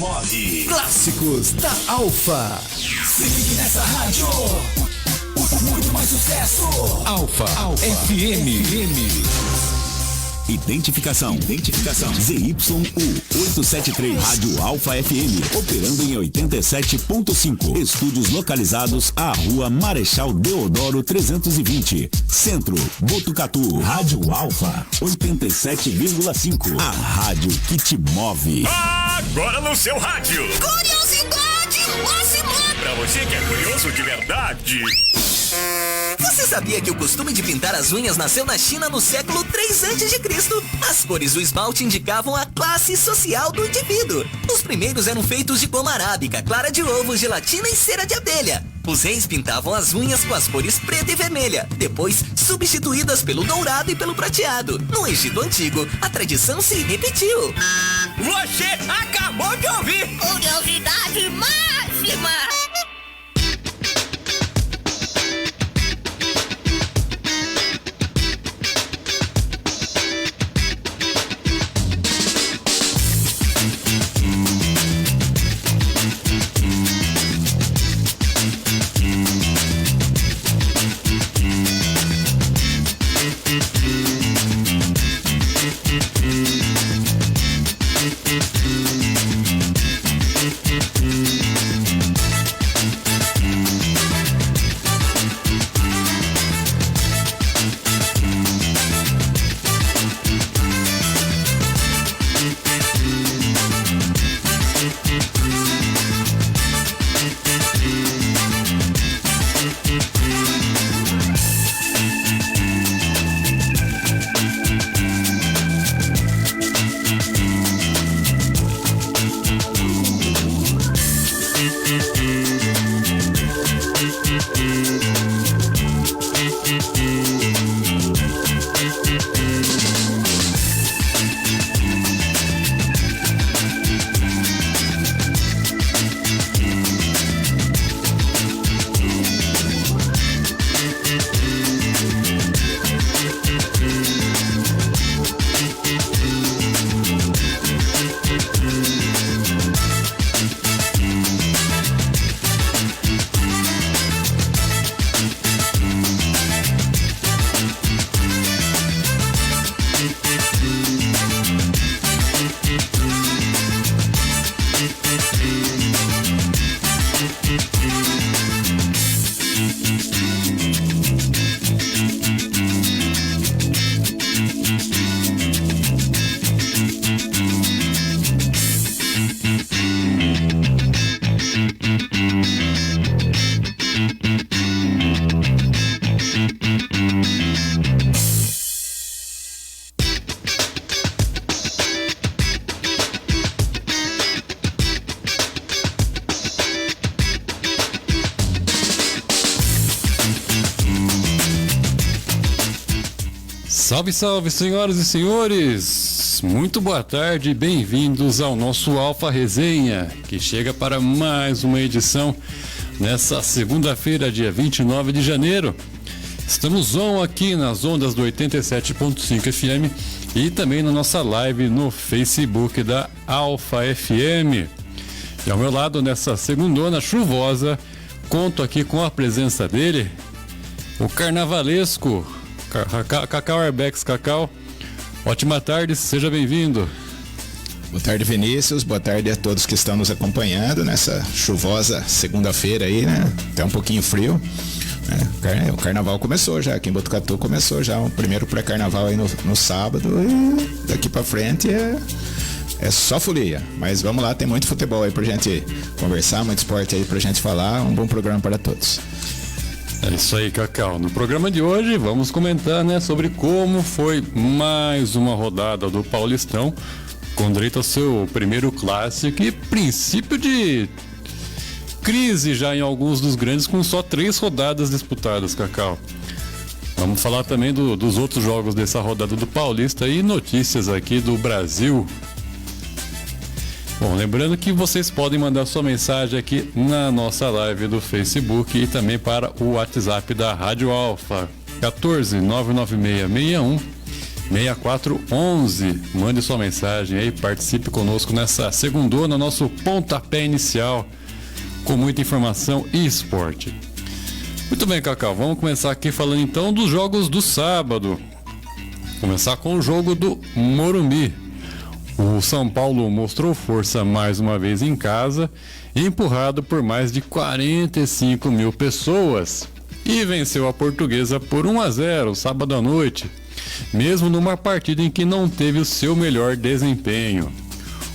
move. Clássicos da Alfa. Se ligue nessa rádio. Muito mais sucesso. Alfa FM. Identificação ZYU 873, Rádio Alfa FM, operando em 87.5. Estúdios localizados à Rua Marechal Deodoro 320, Centro, Botucatu. Rádio Alfa 87,5. A rádio que te move. Agora no seu rádio. Curiosidade máxima. Pra você que é curioso de verdade. Você sabia que o costume de pintar as unhas nasceu na China no século 3 a.C.? As cores do esmalte indicavam a classe social do indivíduo. Os primeiros eram feitos de goma arábica, clara de ovo, gelatina e cera de abelha. Os reis pintavam as unhas com as cores preta e vermelha, depois substituídas pelo dourado e pelo prateado. No Egito Antigo, a tradição se repetiu. Você acabou de ouvir! Curiosidade máxima! Salve, salve, senhoras e senhores! Muito boa tarde e bem-vindos ao nosso Alfa Resenha, que chega para mais uma edição nessa segunda-feira, dia 29 de janeiro. Estamos on aqui nas ondas do 87.5 FM e também na nossa live no Facebook da Alfa FM. E ao meu lado, nessa segundona chuvosa, conto aqui com a presença dele, o carnavalesco Cacau Arbex. Cacau, ótima tarde, seja bem-vindo. Boa tarde, Vinícius, boa tarde a todos que estão nos acompanhando nessa chuvosa segunda-feira aí, né? Até um pouquinho frio, né? O carnaval começou já, aqui em Botucatu começou já o primeiro pré-carnaval aí no sábado e daqui pra frente é só folia. Mas vamos lá, tem muito futebol aí pra gente conversar, muito esporte aí pra gente falar, um bom programa para todos. É isso aí, Cacau. No programa de hoje vamos comentar, sobre como foi mais uma rodada do Paulistão, com direito ao seu primeiro clássico e princípio de crise já em alguns dos grandes, com só 3 rodadas disputadas, Cacau. Vamos falar também dos outros jogos dessa rodada do Paulista e notícias aqui do Brasil. Bom, lembrando que vocês podem mandar sua mensagem aqui na nossa live do Facebook e também para o WhatsApp da Rádio Alfa, 14 99661 6411. Mande sua mensagem aí, participe conosco nessa segundona, nosso pontapé inicial, com muita informação e esporte. Muito bem, Cacau, vamos começar aqui falando então dos jogos do sábado. Começar com o jogo do Morumbi. O São Paulo mostrou força mais uma vez em casa, empurrado por mais de 45 mil pessoas, e venceu a Portuguesa por 1-0 sábado à noite, mesmo numa partida em que não teve o seu melhor desempenho.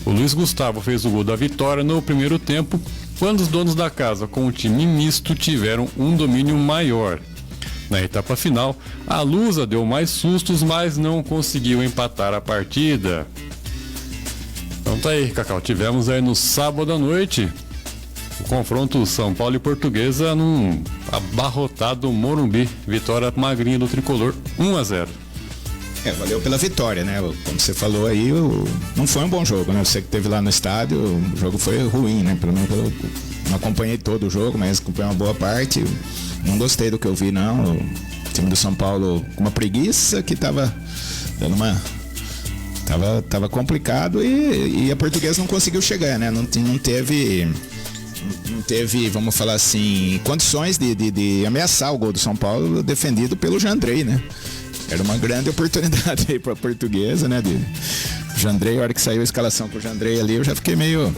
O Luiz Gustavo fez o gol da vitória no primeiro tempo, quando os donos da casa com o time misto tiveram um domínio maior. Na etapa final, a Lusa deu mais sustos, mas não conseguiu empatar a partida. Então tá aí, Cacau, tivemos aí no sábado à noite o confronto São Paulo e Portuguesa num abarrotado Morumbi. Vitória magrinha do tricolor, 1-0. Valeu pela vitória, né? Como você falou aí, não foi um bom jogo, né? Você que esteve lá no estádio, o jogo foi ruim, né? Pelo menos eu não acompanhei todo o jogo, mas acompanhei uma boa parte. Não gostei do que eu vi, não. O time do São Paulo com uma preguiça que tava dando uma... Tava complicado e a Portuguesa não conseguiu chegar, né? Não teve, vamos falar assim, condições de ameaçar o gol do São Paulo, defendido pelo Jandrei, né? Era uma grande oportunidade aí para a Portuguesa, né? Jandrei, a hora que saiu a escalação com o Jandrei ali, eu já fiquei meio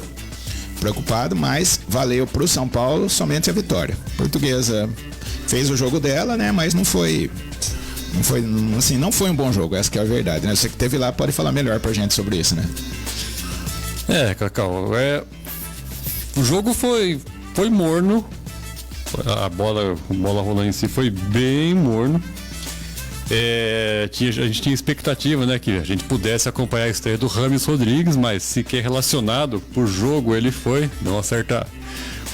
preocupado, mas valeu para o São Paulo somente a vitória. A Portuguesa fez o jogo dela, né? Mas não foi um bom jogo, essa que é a verdade, né? Você que esteve lá pode falar melhor pra gente sobre isso, né? Cacau, o jogo foi morno, a bola rolando em si foi bem morno. A gente tinha expectativa, né, que a gente pudesse acompanhar a estreia do Rames Rodrigues, mas sequer relacionado por jogo ele foi, deu uma certa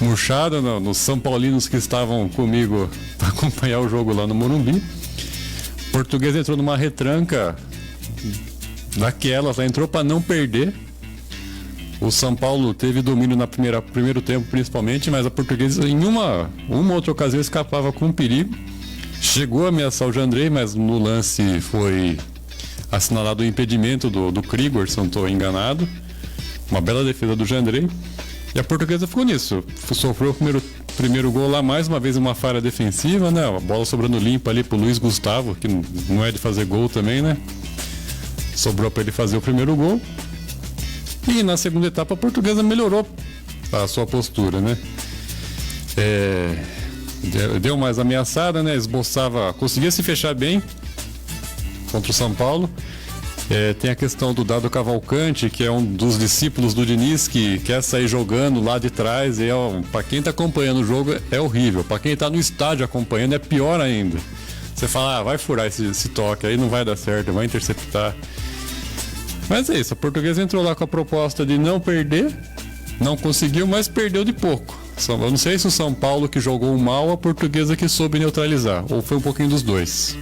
murchada nos São Paulinos que estavam comigo para acompanhar o jogo lá no Morumbi. Portuguesa entrou numa retranca daquelas, entrou para não perder. O São Paulo teve domínio no primeiro tempo principalmente, mas a Portuguesa em uma outra ocasião escapava com perigo. Chegou a ameaçar o Jandrei, mas no lance foi assinalado o impedimento do Krigor, se não estou enganado. Uma bela defesa do Jandrei. E a Portuguesa ficou nisso. Sofreu o primeiro gol lá, mais uma vez uma falha defensiva, né? A bola sobrando limpa ali pro Luiz Gustavo, que não é de fazer gol também, né? Sobrou para ele fazer o primeiro gol. E na segunda etapa a Portuguesa melhorou a sua postura, né? Deu mais ameaçada, né? Conseguia se fechar bem contra o São Paulo. Tem a questão do Dado Cavalcante, que é um dos discípulos do Diniz, que quer sair jogando lá de trás. E para quem está acompanhando o jogo é horrível. Para quem está no estádio acompanhando é pior ainda. Você fala, vai furar esse toque aí, não vai dar certo, vai interceptar. Mas é isso, a Portuguesa entrou lá com a proposta de não perder, não conseguiu, mas perdeu de pouco. Eu não sei se o São Paulo que jogou mal, a Portuguesa que soube neutralizar, ou foi um pouquinho dos dois.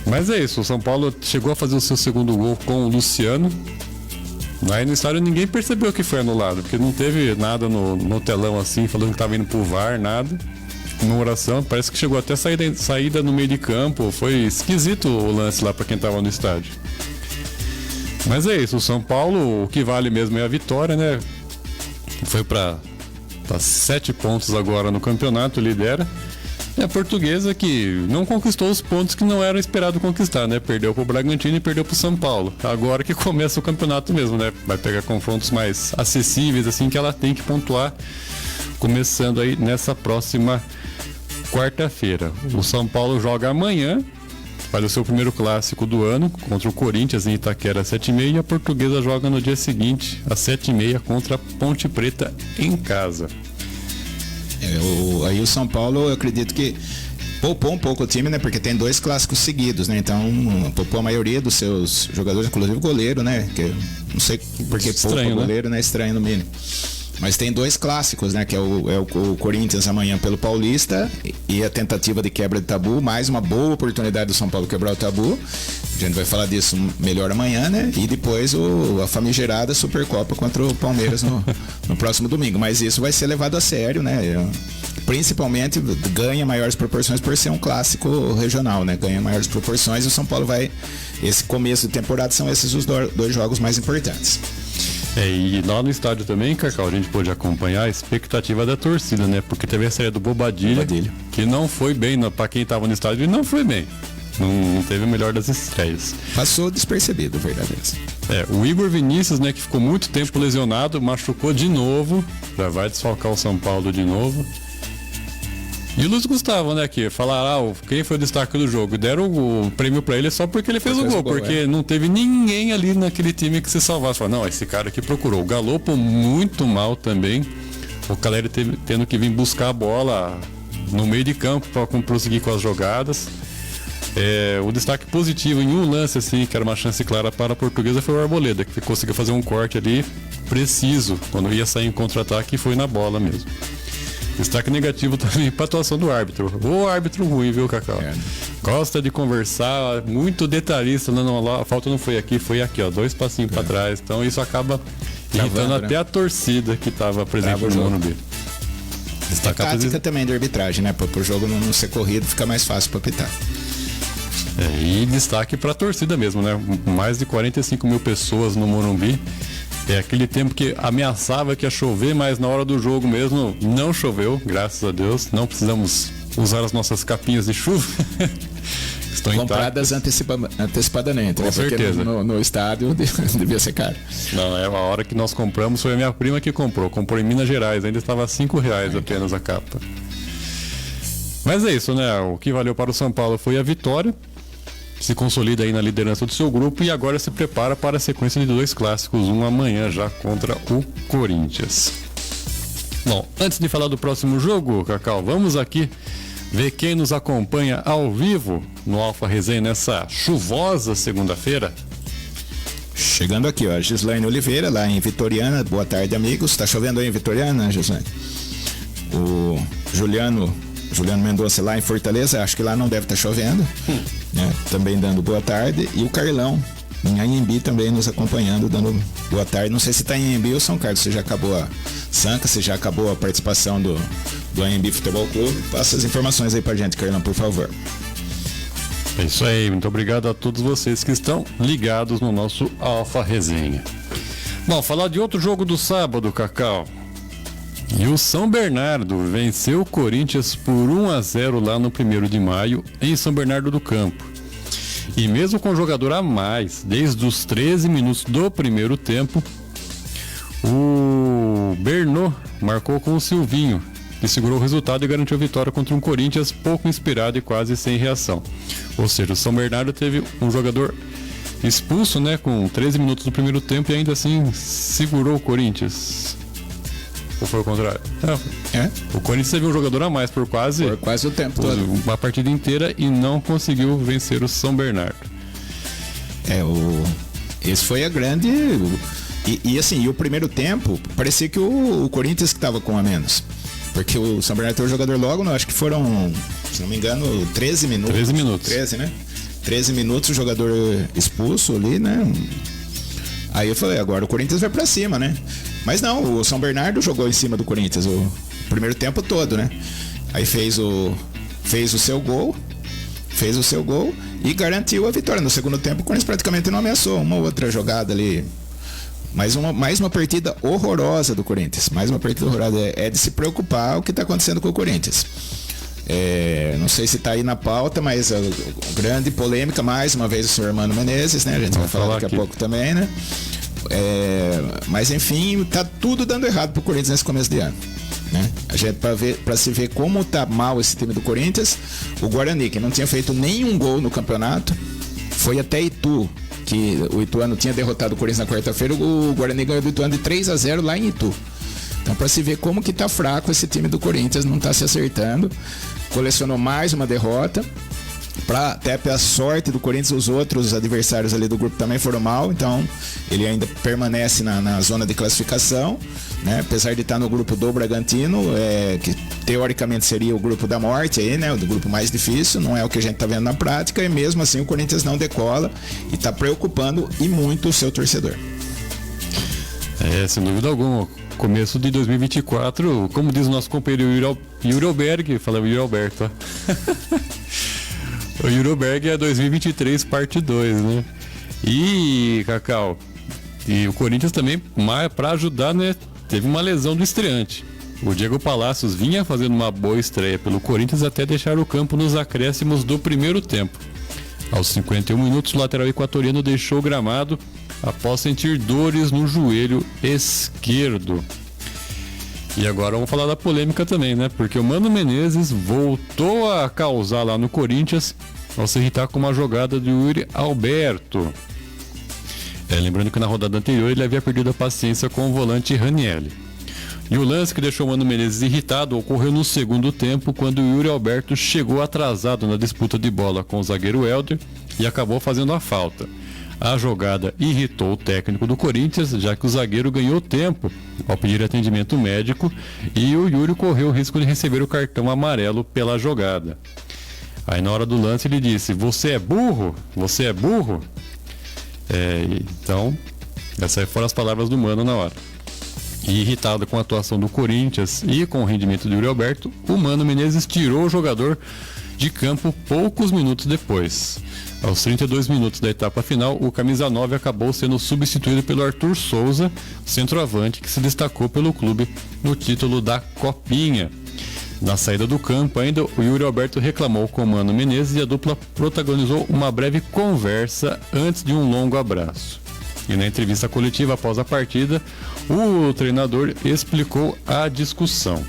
Mas é isso, o São Paulo chegou a fazer o seu segundo gol com o Luciano. Aí no estádio ninguém percebeu que foi anulado, porque não teve nada no telão assim, falando que estava indo pro VAR, nada. Comemoração, parece que chegou até saída no meio de campo, foi esquisito o lance lá para quem estava no estádio. Mas é isso, o São Paulo, o que vale mesmo é a vitória, né? Foi para 7 pontos agora no campeonato, lidera. E a Portuguesa que não conquistou os pontos que não era esperado conquistar, né? Perdeu pro Bragantino e perdeu pro São Paulo. Agora que começa o campeonato mesmo, né? Vai pegar confrontos mais acessíveis, assim, que ela tem que pontuar, começando aí nessa próxima quarta-feira. O São Paulo joga amanhã, faz o seu primeiro clássico do ano contra o Corinthians em Itaquera às 7h30, e a Portuguesa joga no dia seguinte às 7h30 contra a Ponte Preta em casa. Aí o São Paulo, eu acredito que poupou um pouco o time, né? Porque tem 2 clássicos seguidos, né? Então poupou a maioria dos seus jogadores, inclusive o goleiro, né? Que não sei porque poupa o goleiro, né? Estranho no mínimo. Mas tem 2 clássicos, né? Que é o Corinthians amanhã pelo Paulista e a tentativa de quebra de tabu. Mais uma boa oportunidade do São Paulo quebrar o tabu. A gente vai falar disso melhor amanhã, né? E depois a famigerada Supercopa contra o Palmeiras no próximo domingo. Mas isso vai ser levado a sério, né? principalmente ganha maiores proporções por ser um clássico regional, né? Ganha maiores proporções e o São Paulo vai... Esse começo de temporada são esses os dois jogos mais importantes. E lá no estádio também, Cacau, a gente pôde acompanhar a expectativa da torcida, né? Porque teve a estreia do Bobadilha, que não foi bem, para quem estava no estádio, ele não foi bem. Não teve o melhor das estreias. Passou despercebido, verdade. O Igor Vinícius, né, que ficou muito tempo lesionado, machucou de novo, já vai desfalcar o São Paulo de novo. E o Luiz Gustavo, né, que falaram, quem foi o destaque do jogo? Deram o prêmio pra ele só porque ele fez o gol, porque não teve ninguém ali naquele time que se salvasse. Falaram, não, esse cara aqui procurou. O Galopo muito mal também. O Caleri tendo que vir buscar a bola no meio de campo para prosseguir com as jogadas. O destaque positivo em um lance, assim, que era uma chance clara para a Portuguesa, foi o Arboleda, que conseguiu fazer um corte ali preciso, quando ia sair em contra-ataque, e foi na bola mesmo. Destaque negativo também para a atuação do árbitro. O árbitro ruim, viu, Cacau? Gosta de conversar, muito detalhista. Não, a falta não foi aqui, foi aqui, ó, 2 passinhos para trás. Então isso acaba irritando até a torcida que estava presente no Morumbi. A tática também da arbitragem, né? Para o jogo não ser corrido, fica mais fácil para apitar. E destaque para a torcida mesmo, né? Mais de 45 mil pessoas no Morumbi. É aquele tempo que ameaçava que ia chover, mas na hora do jogo mesmo não choveu, graças a Deus. Não precisamos usar as nossas capinhas de chuva. Estão compradas antecipadamente. Com certeza. No estádio devia ser caro. Não, a hora que nós compramos foi a minha prima que comprou. Comprou em Minas Gerais, ainda estava R$5 apenas a capa. Mas é isso, né? O que valeu para o São Paulo foi a vitória. Se consolida aí na liderança do seu grupo e agora se prepara para a sequência de 2 clássicos, um amanhã já contra o Corinthians. Bom, antes de falar do próximo jogo, Cacau, vamos aqui ver quem nos acompanha ao vivo no Alfa Resenha nessa chuvosa segunda-feira. Chegando aqui, ó, Gislaine Oliveira, lá em Vitoriana. Boa tarde, amigos. Tá chovendo aí em Vitoriana, Gislaine? O Juliano Mendonça lá em Fortaleza, acho que lá não deve estar chovendo, né? Também dando boa tarde. E o Carlão em Anhembi também nos acompanhando, dando boa tarde. Não sei se está em Anhembi ou São Carlos, se já acabou a Sanca, se já acabou a participação do Anhembi Futebol Clube. Passa as informações aí pra gente, Carlão, por favor. É isso aí, muito obrigado a todos vocês que estão ligados no nosso Alfa Resenha. Bom, falar de outro jogo do sábado, Cacau. E o São Bernardo venceu o Corinthians por 1-0 lá no 1º de maio, em São Bernardo do Campo. E mesmo com o jogador a mais, desde os 13 minutos do primeiro tempo, o Bernô marcou com o Silvinho, que segurou o resultado e garantiu a vitória contra um Corinthians pouco inspirado e quase sem reação. Ou seja, o São Bernardo teve um jogador expulso, né, com 13 minutos do primeiro tempo e ainda assim segurou o Corinthians. Ou foi o contrário? O Corinthians teve um jogador a mais por quase o tempo todo. Uma partida inteira e não conseguiu vencer o São Bernardo. Esse foi a grande... E assim, e o primeiro tempo, parecia que o Corinthians que estava com a menos. Porque o São Bernardo teve o jogador logo, acho que foram, se não me engano, 13 minutos. 13 minutos. 13, né? 13 minutos o jogador expulso ali, né? Aí eu falei, agora o Corinthians vai pra cima, né? Mas não, o São Bernardo jogou em cima do Corinthians o primeiro tempo todo, né? Aí fez o seu gol e garantiu a vitória. No segundo tempo o Corinthians praticamente não ameaçou, uma outra jogada ali. Mais uma partida horrorosa do Corinthians. Mais uma partida horrorosa. É de se preocupar o que está acontecendo com o Corinthians. Não sei se está aí na pauta, mas a grande polêmica, mais uma vez, o senhor Mano Menezes, né? A gente vai falar daqui a pouco também, né? Mas enfim, tá tudo dando errado pro Corinthians nesse começo de ano, né? A gente, para se ver como tá mal esse time do Corinthians, o Guarani, que não tinha feito nenhum gol no campeonato, foi até Itu, que o Ituano tinha derrotado o Corinthians na quarta-feira, o Guarani ganhou do Ituano de 3-0 lá em Itu. Então, para se ver como que tá fraco esse time do Corinthians, não tá se acertando, colecionou mais uma derrota. Até pela sorte do Corinthians, os outros adversários ali do grupo também foram mal, então ele ainda permanece na zona de classificação, né? Apesar de estar no grupo do Bragantino, que teoricamente seria o grupo da morte aí, né? O grupo mais difícil, não é o que a gente está vendo na prática, e mesmo assim o Corinthians não decola e está preocupando e muito o seu torcedor. Sem dúvida alguma. Começo de 2024, como diz o nosso companheiro Yuri Alberg, fala Yuri Alberto, o Yuri Alberg é 2023 parte 2, né? E, Cacau, e o Corinthians também, para ajudar, né, teve uma lesão do estreante. O Diego Palacios vinha fazendo uma boa estreia pelo Corinthians até deixar o campo nos acréscimos do primeiro tempo. Aos 51 minutos, o lateral equatoriano deixou o gramado após sentir dores no joelho esquerdo. E agora vamos falar da polêmica também, né? Porque o Mano Menezes voltou a causar lá no Corinthians ao se irritar com uma jogada de Yuri Alberto. Lembrando que na rodada anterior ele havia perdido a paciência com o volante Ranieri. E o lance que deixou o Mano Menezes irritado ocorreu no segundo tempo, quando o Yuri Alberto chegou atrasado na disputa de bola com o zagueiro Helder e acabou fazendo a falta. A jogada irritou o técnico do Corinthians, já que o zagueiro ganhou tempo ao pedir atendimento médico e o Yuri correu o risco de receber o cartão amarelo pela jogada. Aí na hora do lance ele disse: "Você é burro? Você é burro?" Então, essas foram as palavras do Mano na hora. E irritado com a atuação do Corinthians e com o rendimento de Yuri Alberto, o Mano Menezes tirou o jogador de campo poucos minutos depois. Aos 32 minutos da etapa final, o camisa 9 acabou sendo substituído pelo Arthur Souza, centroavante que se destacou pelo clube no título da Copinha. Na saída do campo ainda, o Yuri Alberto reclamou com o Mano Menezes e a dupla protagonizou uma breve conversa antes de um longo abraço. E na entrevista coletiva após a partida, o treinador explicou a discussão.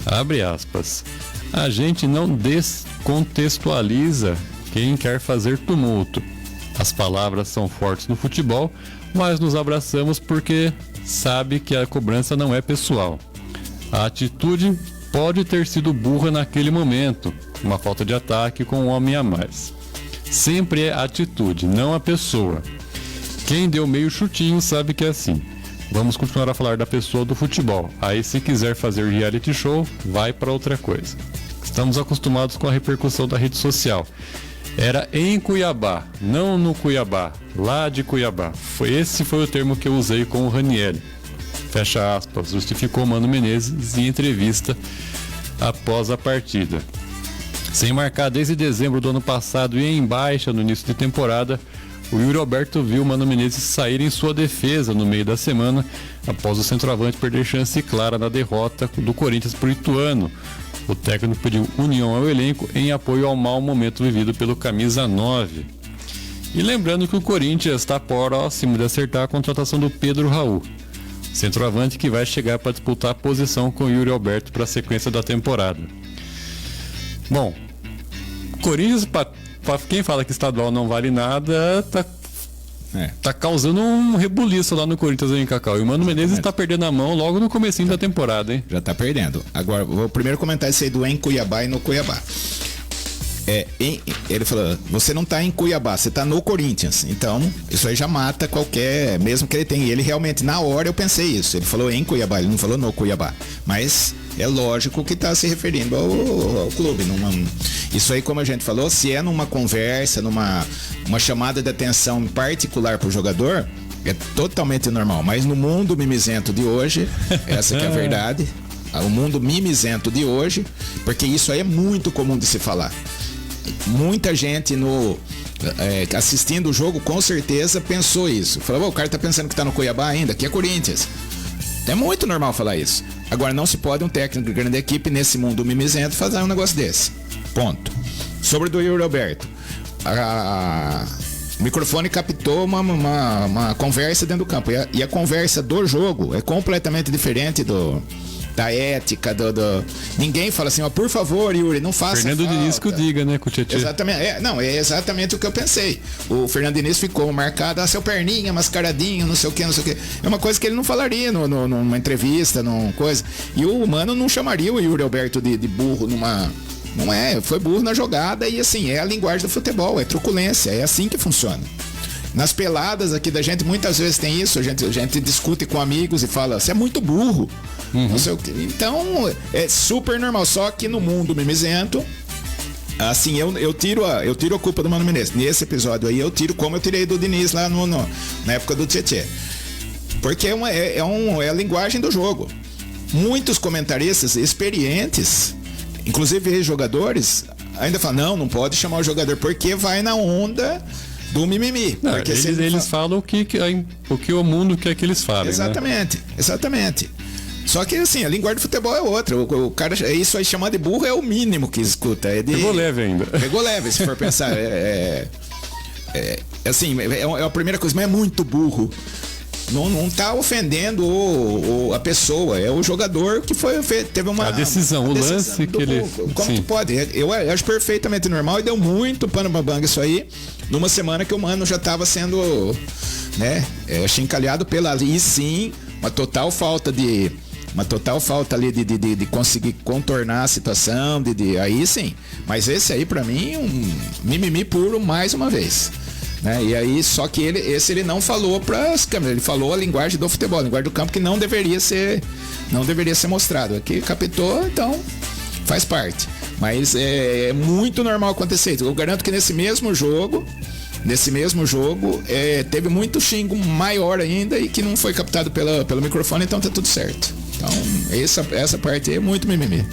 Abre aspas. A gente não descontextualiza quem quer fazer tumulto. As palavras são fortes no futebol, mas nos abraçamos porque sabe que a cobrança não é pessoal. A atitude pode ter sido burra naquele momento, uma falta de ataque com um homem a mais. Sempre é a atitude, não a pessoa. Quem deu meio chutinho sabe que é assim. Vamos continuar a falar da pessoa do futebol. Aí se quiser fazer reality show, vai para outra coisa. Estamos acostumados com a repercussão da rede social. Era em Cuiabá, não no Cuiabá, lá de Cuiabá. Esse foi o termo que eu usei com o Ranieri. Fecha aspas, justificou Mano Menezes em entrevista após a partida. Sem marcar desde dezembro do ano passado e em baixa no início de temporada, o Yuri Alberto viu o Mano Menezes sair em sua defesa no meio da semana, após o centroavante perder chance clara na derrota do Corinthians por Ituano. O técnico pediu união ao elenco em apoio ao mau momento vivido pelo camisa 9. E lembrando que o Corinthians está próximo de acertar a contratação do Pedro Raul, centroavante que vai chegar para disputar a posição com o Yuri Alberto para a sequência da temporada. Bom, Corinthians, para quem fala que estadual não vale nada, tá causando um rebuliço lá no Corinthians, hein, Cacau? E o Mano Menezes tá perdendo a mão logo no comecinho da temporada, hein? Já tá perdendo. Agora, vou primeiro comentar isso aí do em Cuiabá e no Cuiabá. Ele falou, você não tá em Cuiabá, você tá no Corinthians. Então, isso aí já mata qualquer, mesmo que ele tenha. Ele realmente, na hora eu pensei isso. Ele falou em Cuiabá, ele não falou no Cuiabá. Mas é lógico que tá se referindo ao clube. Isso aí, como a gente falou, se é numa conversa, numa chamada de atenção em particular pro jogador, é totalmente normal. Mas no mundo mimizento de hoje, essa que é a verdade, o mundo mimizento de hoje, porque isso aí é muito comum de se falar. Muita gente assistindo o jogo com certeza pensou isso. Falou, o cara tá pensando que tá no Cuiabá ainda, aqui é Corinthians. É muito normal falar isso. Agora, não se pode um técnico de grande equipe nesse mundo mimizento fazer um negócio desse. Ponto. Sobre do Yuri Alberto. O microfone captou uma conversa dentro do campo. E a conversa do jogo é completamente diferente da ética, ninguém fala assim, por favor, Yuri, não faça Fernando falta. Diniz que o diga, né, com o Tietchan. Exatamente, é exatamente o que eu pensei. O Fernando Diniz ficou marcado, seu perninha, mascaradinho, não sei o que. É uma coisa que ele não falaria numa entrevista, numa coisa. E o Mano não chamaria o Yuri Alberto de burro não foi burro na jogada e assim, é a linguagem do futebol, é truculência, é assim que funciona. Nas peladas aqui da gente, muitas vezes tem isso, a gente discute com amigos e fala, você é muito burro. Não sei o que. Então, é super normal, só que no mundo mimizento, assim, eu tiro a culpa do Mano Menezes. Nesse episódio aí, eu tiro como eu tirei do Diniz lá na época do Tietchan. Porque é a linguagem do jogo. Muitos comentaristas experientes, inclusive jogadores, ainda falam, não pode chamar o jogador, porque vai na onda do mimimi. Não, porque eles falam o que o mundo quer que eles falem. Exatamente, né? Exatamente. Só que assim, a linguagem do futebol é outra. O cara, isso aí chamar de burro é o mínimo que escuta. Pegou leve ainda. Pegou leve, se for pensar. Assim, é a primeira coisa, mas é muito burro. Não tá ofendendo a pessoa, é o jogador que teve uma... A decisão, o lance que ele... Como tu pode? Eu acho perfeitamente normal e deu muito pano pra banga isso aí, numa semana que o mano já tava sendo, né, chincalhado pela ali, sim, uma total falta ali de conseguir contornar a situação, aí sim. Mas esse aí, pra mim, um mimimi puro mais uma vez. Né? E aí, só que ele não falou para as câmeras, ele falou a linguagem do futebol, a linguagem do campo que não deveria ser mostrado. Aqui captou, então faz parte. Mas é muito normal acontecer. Eu garanto que nesse mesmo jogo, teve muito xingo maior ainda e que não foi captado pelo microfone, então tá tudo certo. Então, essa parte aí é muito mimimi.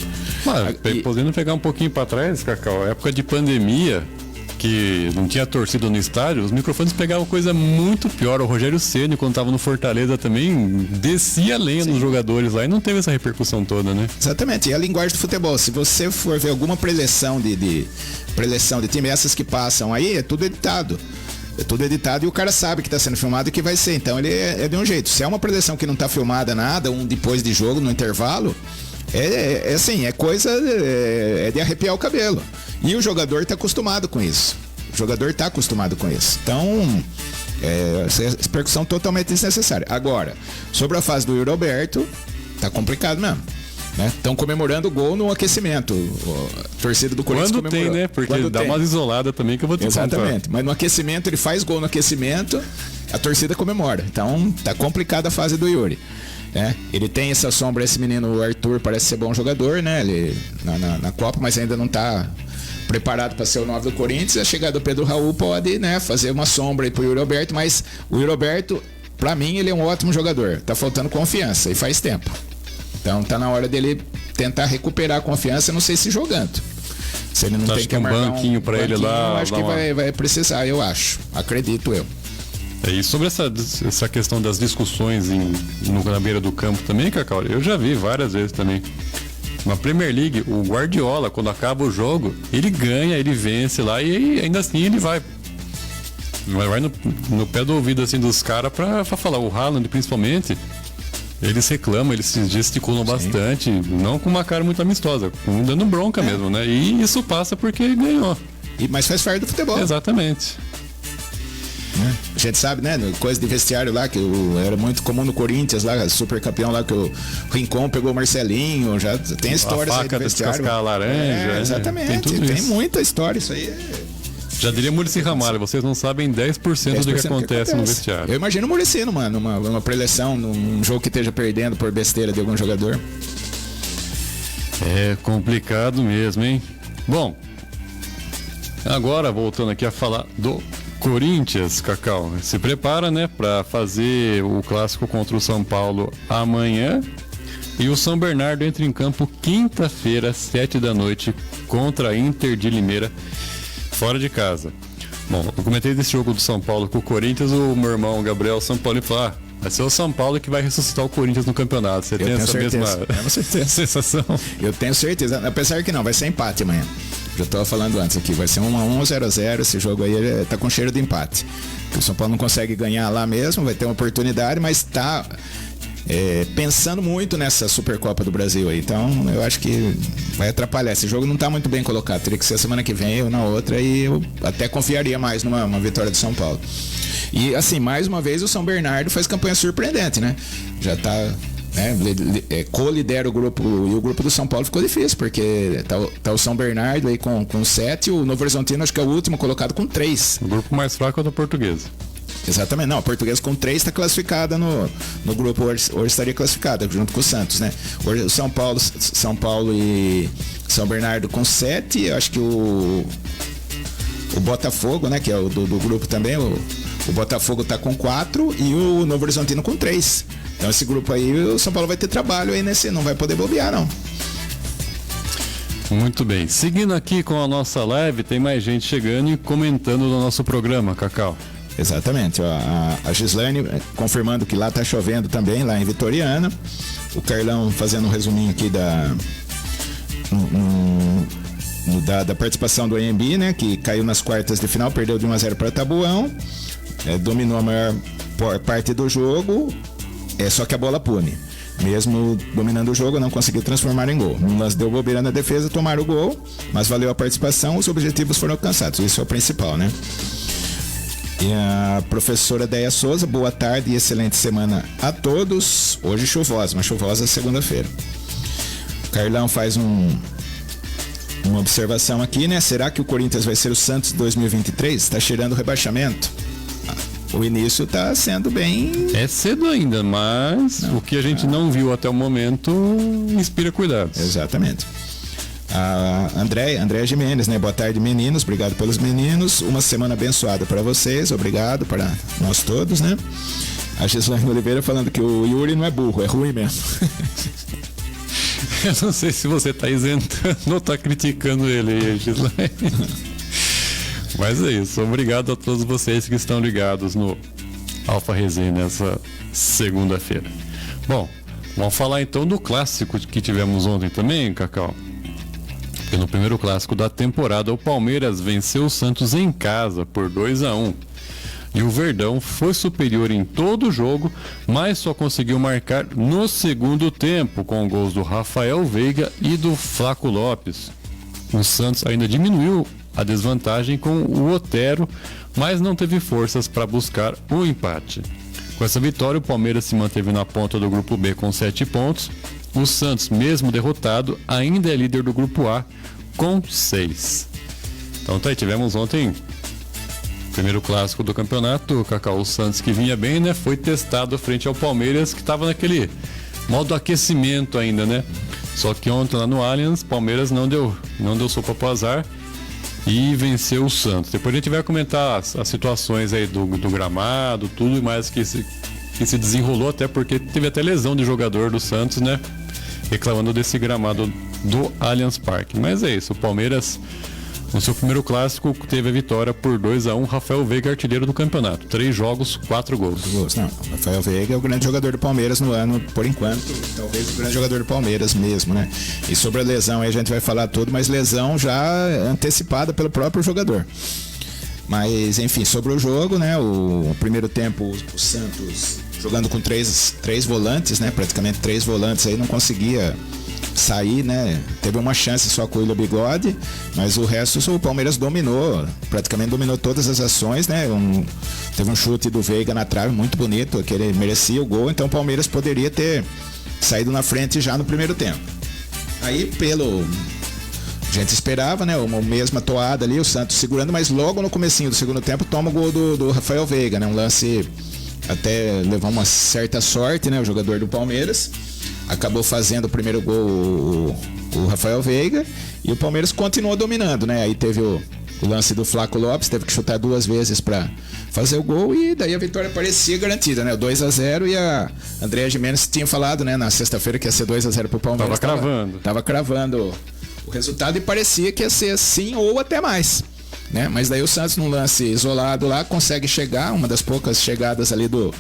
Podendo pegar um pouquinho para trás, Cacau, época de pandemia, que não tinha torcida no estádio, os microfones pegavam coisa muito pior. O Rogério Ceni, quando estava no Fortaleza também, descia a lenha dos jogadores lá e não teve essa repercussão toda, né? Exatamente, e a linguagem do futebol, se você for ver alguma preleção de time, essas que passam aí, é tudo editado. É tudo editado e o cara sabe que está sendo filmado e que vai ser. Então ele é de um jeito. Se é uma preleção que não está filmada nada, depois de jogo, no intervalo, assim, é coisa de arrepiar o cabelo. E o jogador está acostumado com isso. Então, essa repercussão totalmente desnecessária. Agora, sobre a fase do Yuri Alberto, tá complicado mesmo. Estão comemorando o gol no aquecimento. A torcida do Corinthians quando tem, né? Porque quando dá tem. umas isoladas também que eu vou te contar. Exatamente. Mas no aquecimento, ele faz gol no aquecimento, a torcida comemora. Então, tá complicada a fase do Yuri. Ele tem essa sombra, esse menino, o Arthur, parece ser bom jogador, né? Ele na Copa, mas ainda não tá preparado para ser o 9 do Corinthians. A chegada do Pedro Raul pode, né, fazer uma sombra aí pro Yuri Alberto, mas o Yuri Alberto, pra mim, ele é um ótimo jogador. Tá faltando confiança e faz tempo. Então tá na hora dele tentar recuperar a confiança, não sei se jogando. Se ele não tem que marcar banquinho para ele lá, acho que vai precisar, eu acredito eu. E sobre essa questão das discussões na beira do campo também, Cacau, eu já vi várias vezes também. Na Premier League, o Guardiola, quando acaba o jogo, ele ganha, ele vence lá e ainda assim ele vai no pé do ouvido assim dos caras pra falar. O Haaland, principalmente, eles reclamam, eles se gesticulam bastante, não com uma cara muito amistosa, dando bronca mesmo, né? E isso passa porque ganhou. Mas faz parte do futebol. Exatamente. A gente sabe, né? Coisa de vestiário lá, que era muito comum no Corinthians, lá, super campeão lá, que o Rincon pegou o Marcelinho, já tem histórias aí de vestiário. Descascar a laranja. Exatamente, tem muita história, isso aí. Já diria Muricy Ramalho, vocês não sabem 10% do que acontece no vestiário. Eu imagino o Muricy, mano, numa preleção, num jogo que esteja perdendo por besteira de algum jogador. É complicado mesmo, hein? Bom, agora voltando aqui a falar do Corinthians, Cacau, se prepara, né, para fazer o clássico contra o São Paulo amanhã. E o São Bernardo entra em campo quinta-feira, 7 da noite, contra a Inter de Limeira, fora de casa. Bom, eu comentei desse jogo do São Paulo com o Corinthians, o meu irmão Gabriel São Paulo falou: vai ser o São Paulo que vai ressuscitar o Corinthians no campeonato. Você tem essa mesma sensação? Eu tenho certeza, apesar que não, vai ser empate amanhã. Já tô falando antes aqui, vai ser 1-1, 0-0, esse jogo aí tá com cheiro de empate. O São Paulo não consegue ganhar lá mesmo, vai ter uma oportunidade, mas tá pensando muito nessa Supercopa do Brasil aí. Então, eu acho que vai atrapalhar. Esse jogo não tá muito bem colocado, teria que ser a semana que vem ou na outra, e eu até confiaria mais numa vitória do São Paulo. E assim, mais uma vez o São Bernardo faz campanha surpreendente, né? Já tá... co-lidera o grupo, e o grupo do São Paulo ficou difícil, porque tá o São Bernardo aí com 7, o Novo Horizontino acho que é o último colocado com 3. O grupo mais fraco é o da Portuguesa. Exatamente, não, a Portuguesa com 3 está classificada no grupo, ou estaria classificada junto com o Santos, né? O São Paulo e São Bernardo com 7, eu acho que o Botafogo, né, que é o do grupo também, o O Botafogo tá com 4 e o Novo Horizontino com 3. Então esse grupo aí, o São Paulo vai ter trabalho aí nesse, não vai poder bobear não. Muito bem. Seguindo aqui com a nossa live, tem mais gente chegando e comentando no nosso programa, Cacau. Exatamente. Ó, a Gislaine confirmando que lá tá chovendo também, lá em Vitoriana. O Carlão fazendo um resuminho aqui da participação do AMB, né? Que caiu nas quartas de final, perdeu de 1-0 para Tabuão. Dominou a maior parte do jogo, só que a bola pune. Mesmo dominando o jogo, não conseguiu transformar em gol. No lance deu bobeira na defesa, tomaram o gol, mas valeu a participação, os objetivos foram alcançados. Isso é o principal, né? E a professora Deia Souza, boa tarde e excelente semana a todos. Hoje chuvosa, uma chuvosa segunda-feira. Carlão faz uma observação aqui, né? Será que o Corinthians vai ser o Santos 2023? Está cheirando rebaixamento? O início está sendo bem... É cedo ainda, mas o que a gente não viu até o momento inspira cuidados. Exatamente. A Andréa Jimenez, né? Boa tarde, meninos. Obrigado pelos meninos. Uma semana abençoada para vocês. Obrigado para nós todos, né? A Gislaine Oliveira falando que o Yuri não é burro, é ruim mesmo. Eu não sei se você está isentando ou está criticando ele, Gislaine. Mas é isso. Obrigado a todos vocês que estão ligados no Alfa Resenha nessa segunda-feira. Bom, vamos falar então do clássico que tivemos ontem também, Cacau. Porque no primeiro clássico da temporada, o Palmeiras venceu o Santos em casa por 2-1. E o Verdão foi superior em todo o jogo, mas só conseguiu marcar no segundo tempo, com gols do Rafael Veiga e do Flaco Lopes. O Santos ainda diminuiu a desvantagem com o Otero, mas não teve forças para buscar o empate. Com essa vitória, o Palmeiras se manteve na ponta do grupo B com 7 pontos. O Santos, mesmo derrotado, ainda é líder do grupo A com 6. Então tá aí, tivemos ontem primeiro clássico do campeonato, Cacau. O Santos, que vinha bem, né, foi testado frente ao Palmeiras, que estava naquele modo aquecimento ainda, né? Só que ontem lá no Allianz, Palmeiras não deu sopa pro azar e venceu o Santos. Depois a gente vai comentar as situações aí do gramado, tudo mais que se desenrolou, até porque teve até lesão de jogador do Santos, né? Reclamando desse gramado do Allianz Parque. Mas é isso, o Palmeiras, no seu primeiro clássico, teve a vitória por 2-1. Rafael Veiga, artilheiro do campeonato. 3 jogos, 4 gols. Não, Rafael Veiga é o grande jogador do Palmeiras no ano, por enquanto, talvez o grande jogador do Palmeiras mesmo, né? E sobre a lesão aí a gente vai falar tudo, mas lesão já antecipada pelo próprio jogador. Mas, enfim, sobre o jogo, né? O primeiro tempo, o Santos jogando com três volantes, né? Praticamente 3 volantes aí, não conseguia sair, né? Teve uma chance só com o Willian Bigode, mas o resto o Palmeiras praticamente dominou todas as ações, né? Teve um chute do Veiga na trave, muito bonito, que ele merecia o gol, então o Palmeiras poderia ter saído na frente já no primeiro tempo. Aí a gente esperava, né? Uma mesma toada ali, o Santos segurando, mas logo no comecinho do segundo tempo toma o gol do Rafael Veiga, né? Um lance até levou uma certa sorte, né? O jogador do Palmeiras acabou fazendo o primeiro gol, o Rafael Veiga, e o Palmeiras continuou dominando, né? Aí teve o lance do Flaco Lopes, teve que chutar 2 vezes para fazer o gol, e daí a vitória parecia garantida, né? O 2-0, e a Andréa Jimenez tinha falado, né, na sexta-feira que ia ser 2-0 pro Palmeiras. Tava cravando o resultado e parecia que ia ser assim ou até mais, né? Mas daí o Santos, num lance isolado lá, consegue chegar, uma das poucas chegadas ali do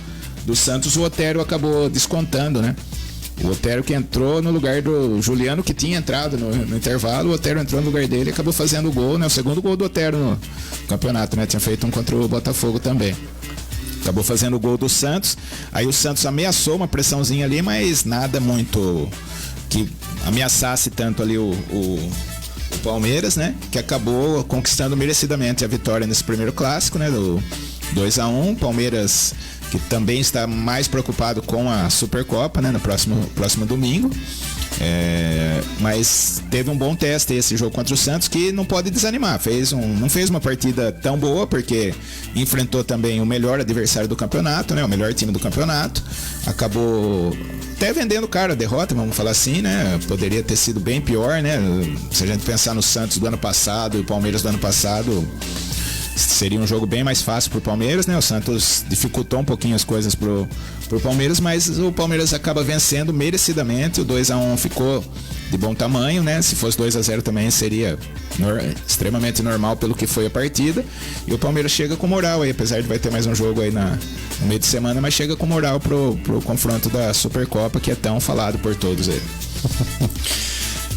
Santos, o Otero acabou descontando, né? O Otero que entrou no lugar do Juliano, que tinha entrado no intervalo, o Otero entrou no lugar dele e acabou fazendo o gol, né? O segundo gol do Otero no campeonato, né? Tinha feito um contra o Botafogo também. Acabou fazendo o gol do Santos. Aí o Santos ameaçou uma pressãozinha ali, mas nada muito que ameaçasse tanto ali o Palmeiras, né? Que acabou conquistando merecidamente a vitória nesse primeiro clássico, né? Do 2-1. Palmeiras, que também está mais preocupado com a Supercopa, né, no próximo domingo. Mas teve um bom teste esse jogo contra o Santos, que não pode desanimar. Não fez uma partida tão boa, porque enfrentou também o melhor adversário do campeonato, né, o melhor time do campeonato. Acabou até vendendo cara a derrota, vamos falar assim, né? Poderia ter sido bem pior, né? Se a gente pensar no Santos do ano passado e o Palmeiras do ano passado, seria um jogo bem mais fácil pro Palmeiras, né? O Santos dificultou um pouquinho as coisas pro Palmeiras, mas o Palmeiras acaba vencendo merecidamente. O 2-1 ficou de bom tamanho, né? Se fosse 2-0 também seria extremamente normal pelo que foi a partida. E o Palmeiras chega com moral aí, apesar de vai ter mais um jogo aí no meio de semana, mas chega com moral pro confronto da Supercopa, que é tão falado por todos aí.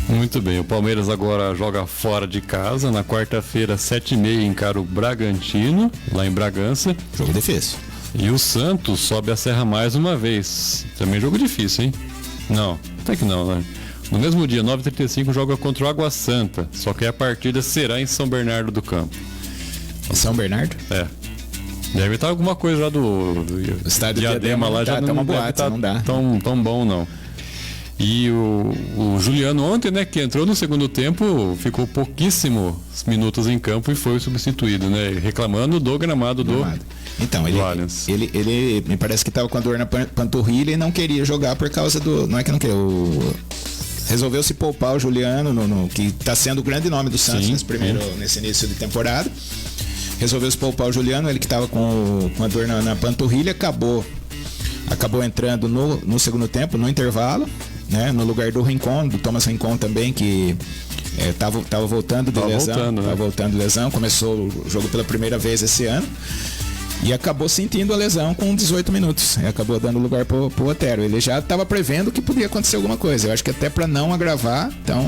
Muito bem, o Palmeiras agora joga fora de casa. Na quarta-feira, 7h30, encara o Bragantino, lá em Bragança. Jogo difícil. E o Santos sobe a serra mais uma vez. Também jogo difícil, hein? Não, até que não, né? No mesmo dia, 9h35, joga contra o Água Santa. Só que a partida será em São Bernardo do Campo. Em São Bernardo? É. Deve estar alguma coisa já do estádio Diadema lá, já tá não uma deve boate, estar não dá. tão bom, não. E o Juliano ontem, né, que entrou no segundo tempo, ficou pouquíssimos minutos em campo e foi substituído, né, reclamando do gramado do Então, Allianz. ele me parece que estava com a dor na panturrilha e não queria jogar por causa do... Não é que não queria, resolveu se poupar o Juliano, que está sendo o grande nome do Santos nesse início de temporada. Resolveu se poupar o Juliano, ele que estava com a dor na panturrilha, acabou entrando no segundo tempo, no intervalo, né, no lugar do Rincon, do Thomas Rincon também, que tava voltando de lesão. Tava voltando de lesão, começou o jogo pela primeira vez esse ano. E acabou sentindo a lesão com 18 minutos. E acabou dando lugar pro Otero. Ele já estava prevendo que podia acontecer alguma coisa. Eu acho que até para não agravar, tão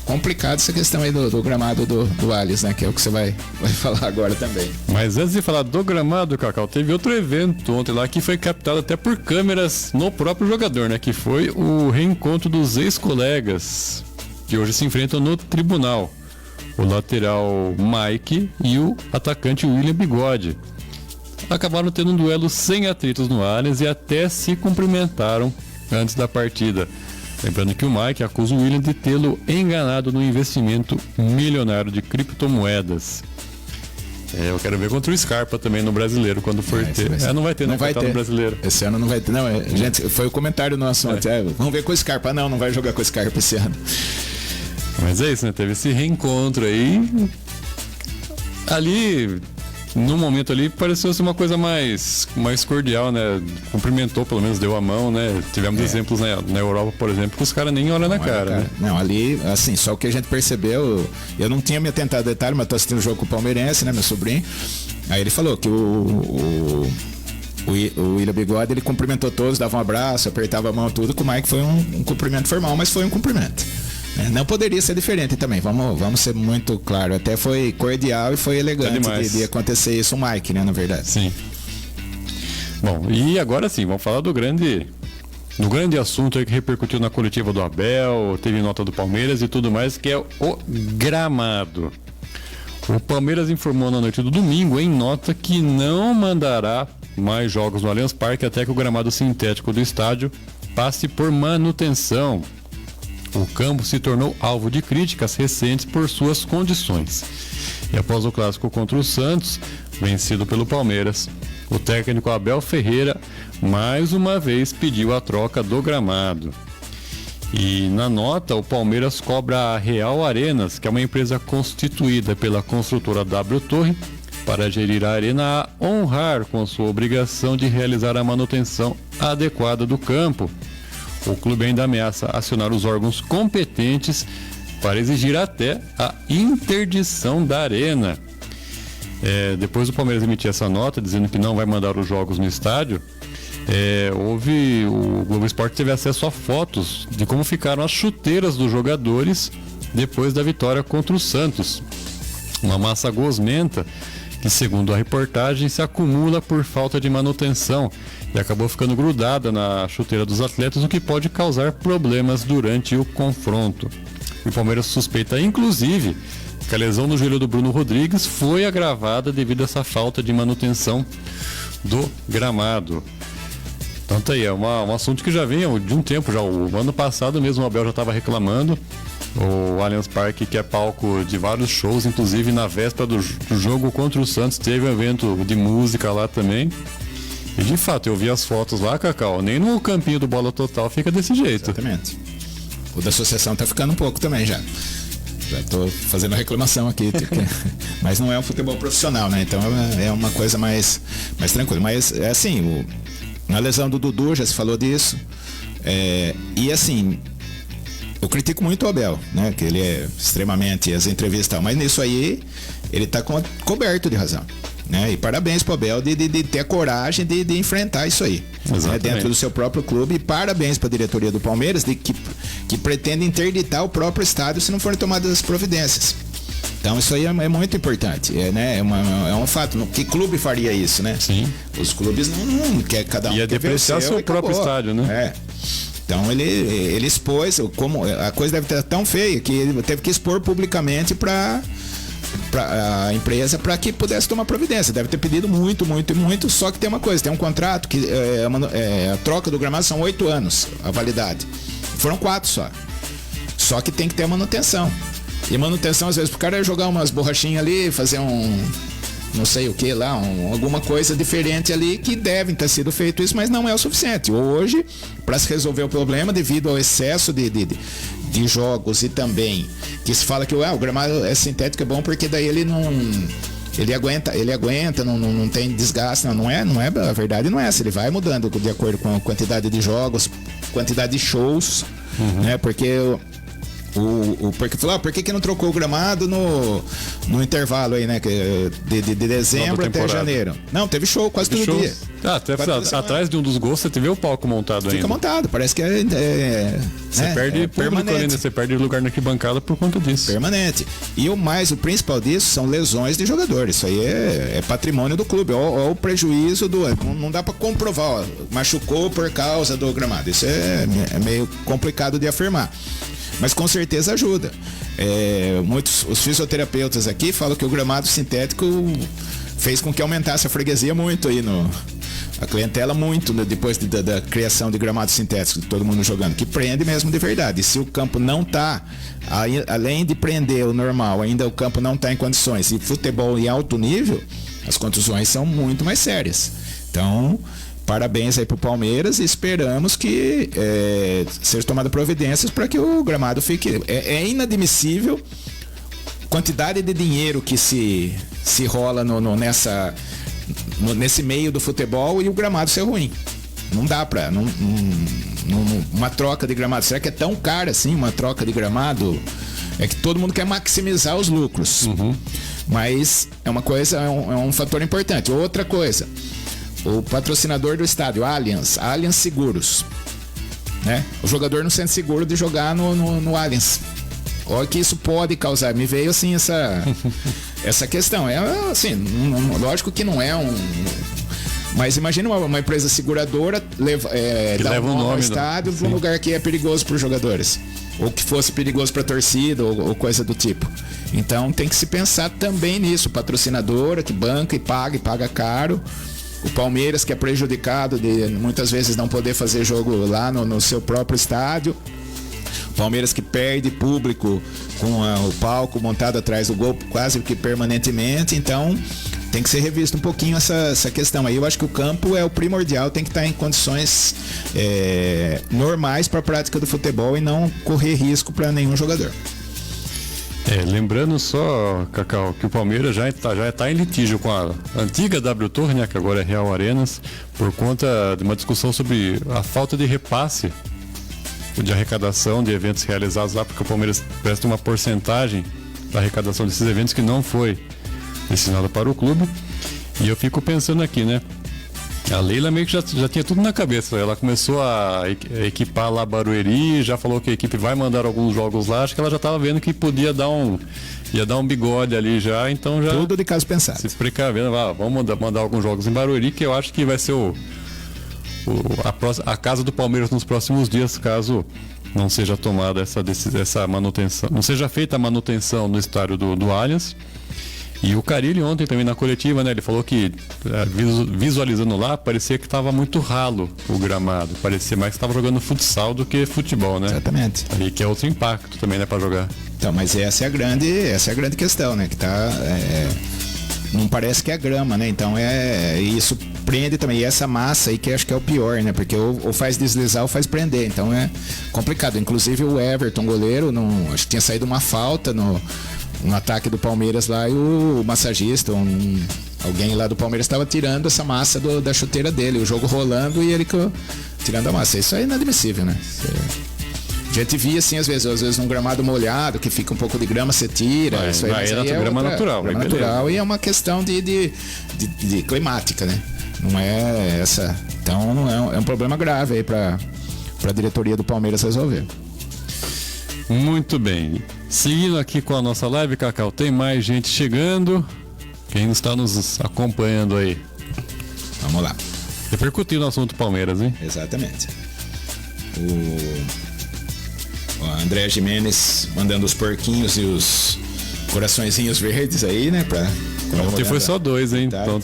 complicado essa questão aí do gramado do Allianz, né? Que é o que você vai falar agora também. Mas antes de falar do gramado, Cacau, teve outro evento ontem lá que foi captado até por câmeras no próprio jogador, né? Que foi o reencontro dos ex-colegas, que hoje se enfrentam no tribunal. O lateral Mike e o atacante William Bigode. Acabaram tendo um duelo sem atritos no Allianz e até se cumprimentaram antes da partida. Lembrando que o Mike acusa o William de tê-lo enganado no investimento milionário de criptomoedas. Eu quero ver contra o Scarpa também no Brasileiro, quando for ter. Não vai ter, não vai ter. No Brasileiro. Esse ano não vai ter. Não, gente, foi o comentário nosso ontem. Vamos ver com o Scarpa. Não vai jogar com o Scarpa esse ano. Mas é isso, né? Teve esse reencontro aí. Ali... No momento ali pareceu ser uma coisa mais cordial, né? Cumprimentou, pelo menos deu a mão, né? Tivemos exemplos na Europa, por exemplo, que os caras nem olham na cara. Né? Não, ali, assim, só o que a gente percebeu, eu não tinha me atentado a detalhe, mas tô assistindo o jogo com o Palmeirense, né? Meu sobrinho. Aí ele falou que o William Bigode, ele cumprimentou todos, dava um abraço, apertava a mão, tudo. Com o Mike foi um cumprimento formal, mas foi um cumprimento. Não poderia ser diferente também, vamos ser muito claro. Até foi cordial e foi elegante de acontecer isso, o Mike, né, na verdade. Sim. Bom, e agora sim, vamos falar do grande assunto aí que repercutiu na coletiva do Abel, teve nota do Palmeiras e tudo mais, que é o gramado. O Palmeiras informou na noite do domingo, em nota, que não mandará mais jogos no Allianz Parque até que o gramado sintético do estádio passe por manutenção. O campo se tornou alvo de críticas recentes por suas condições. E após o clássico contra o Santos, vencido pelo Palmeiras, o técnico Abel Ferreira mais uma vez pediu a troca do gramado. E na nota, o Palmeiras cobra a Real Arenas, que é uma empresa constituída pela construtora W Torre, para gerir a arena a honrar com sua obrigação de realizar a manutenção adequada do campo. O clube ainda ameaça acionar os órgãos competentes para exigir até a interdição da arena. Depois do Palmeiras emitir essa nota, dizendo que não vai mandar os jogos no estádio, o Globo Esporte teve acesso a fotos de como ficaram as chuteiras dos jogadores depois da vitória contra o Santos. Uma massa gosmenta que, segundo a reportagem, se acumula por falta de manutenção e acabou ficando grudada na chuteira dos atletas, o que pode causar problemas durante o confronto. O Palmeiras suspeita, inclusive, que a lesão no joelho do Bruno Rodrigues foi agravada devido a essa falta de manutenção do gramado. Tanto aí, é um assunto que já vem de um tempo já. O ano passado mesmo o Abel já estava reclamando. O Allianz Parque, que é palco de vários shows, inclusive na véspera do jogo contra o Santos, teve um evento de música lá também. E de fato, eu vi as fotos lá, Cacau, nem no campinho do Bola Total fica desse jeito. Exatamente. O da associação tá ficando um pouco também já. Já tô fazendo reclamação aqui, mas não é um futebol profissional, né? Então é uma coisa mais tranquila. Mas é assim, na lesão do Dudu já se falou disso. E assim, eu critico muito o Abel, né? Que ele é extremamente as entrevistas e tal, mas nisso aí ele tá coberto de razão. Né? E parabéns pro Abel de ter a coragem de enfrentar isso aí, né? Dentro do seu próprio clube, e parabéns para a diretoria do Palmeiras que pretende interditar o próprio estádio se não forem tomadas as providências. Então isso aí é muito importante, né? É um fato. Que clube faria isso, né? Sim. Os clubes não quer, cada um ia quer depreciar seu próprio estádio, né? Então ele expôs, como a coisa deve estar tão feia que ele teve que expor publicamente para a empresa para que pudesse tomar providência. Deve ter pedido muito, só que tem uma coisa, tem um contrato que a troca do gramado são 8 anos a validade. Foram 4 só que tem que ter manutenção. E manutenção, às vezes, pro cara jogar umas borrachinhas ali, fazer não sei o que lá, alguma coisa diferente ali, que devem ter sido feito isso, mas não é o suficiente. Hoje, para se resolver o problema, devido ao excesso de jogos, e também que se fala que o gramado é sintético, é bom porque daí ele não... Ele aguenta, não tem desgaste. Não é, a verdade não é essa. Ele vai mudando de acordo com a quantidade de jogos, quantidade de shows, né? Porque porque falou, por que não trocou o gramado no intervalo aí, né? De dezembro até janeiro. Não, teve show quase todo dia. Atrás de um dos gols você teve o palco montado ainda. Fica montado, parece que você perde público ali, né? Você perde lugar na arquibancada por conta disso. Permanente. E o principal disso são lesões de jogadores. Isso aí é patrimônio do clube. Olha o prejuízo não dá pra comprovar, machucou por causa do gramado. Isso é meio complicado de afirmar. Mas com certeza ajuda. Os fisioterapeutas aqui falam que o gramado sintético fez com que aumentasse a freguesia muito aí a clientela muito, né, depois da criação de gramado sintético, todo mundo jogando, que prende mesmo de verdade. E se o campo não tá, além de prender o normal, ainda o campo não tá em condições, e futebol em alto nível, as contusões são muito mais sérias. Então, parabéns aí pro Palmeiras, e esperamos que seja tomada providências para que o gramado fique... É inadmissível quantidade de dinheiro que se rola nesse meio do futebol e o gramado ser ruim. Não dá pra... uma troca de gramado. Será que é tão cara assim uma troca de gramado? É que todo mundo quer maximizar os lucros. Mas é uma coisa, é um fator importante. Outra coisa... O patrocinador do estádio, Allianz Seguros, né? O jogador não se sente seguro de jogar no Allianz. Olha que isso pode causar. Me veio assim essa questão. Assim, lógico que não é mas imagina uma empresa seguradora dar um nome ao estádio para um lugar que é perigoso para os jogadores, ou que fosse perigoso para a torcida, ou coisa do tipo. Então tem que se pensar também nisso. Patrocinadora que banca e paga caro. O Palmeiras, que é prejudicado de muitas vezes não poder fazer jogo lá no seu próprio estádio. O Palmeiras que perde público com o palco montado atrás do gol quase que permanentemente. Então tem que ser revisto um pouquinho essa questão aí. Eu acho que o campo é o primordial, tem que estar em condições normais para a prática do futebol e não correr risco para nenhum jogador. Lembrando só, Cacau, que o Palmeiras já está em litígio com a antiga W Torre, né, que agora é Real Arenas, por conta de uma discussão sobre a falta de repasse de arrecadação de eventos realizados lá, porque o Palmeiras presta uma porcentagem da arrecadação desses eventos que não foi destinada para o clube. E eu fico pensando aqui, né? A Leila meio que já tinha tudo na cabeça. Ela começou a equipar lá Barueri, já falou que a equipe vai mandar alguns jogos lá. Acho que ela já estava vendo que podia dar um bigode ali já, então já... Tudo de caso pensado. Se precavendo, vamos mandar alguns jogos em Barueri, que eu acho que vai ser a casa do Palmeiras nos próximos dias, caso não seja tomada essa manutenção, não seja feita a manutenção no estádio do Allianz. E o Carille ontem também na coletiva, né? Ele falou que visualizando lá, parecia que estava muito ralo o gramado. Parecia mais que estava jogando futsal do que futebol, né? Exatamente. E que é outro impacto também, né, para jogar. Então, mas essa é a grande questão, né? Que não parece que é grama, né? Então isso prende também. E essa massa aí que acho que é o pior, né? Porque ou faz deslizar ou faz prender. Então é complicado. Inclusive o Everton, goleiro, acho que tinha saído uma falta no ataque do Palmeiras lá e o massagista, alguém lá do Palmeiras estava tirando essa massa da chuteira dele. O jogo rolando e ele tirando a massa. Isso é inadmissível, né? A gente via assim, às vezes num gramado molhado, que fica um pouco de grama, você tira. Isso aí é grama natural. Grama natural e é uma questão de climática, né? Não é essa. Então é um problema grave aí para a diretoria do Palmeiras resolver. Muito bem. Seguindo aqui com a nossa live, Cacau, tem mais gente chegando. Quem está nos acompanhando aí? Vamos lá. Repercutindo no assunto Palmeiras, hein? Exatamente. O André Jimenez mandando os porquinhos e os coraçõezinhos verdes aí, né? Ontem foi só 2, hein? Então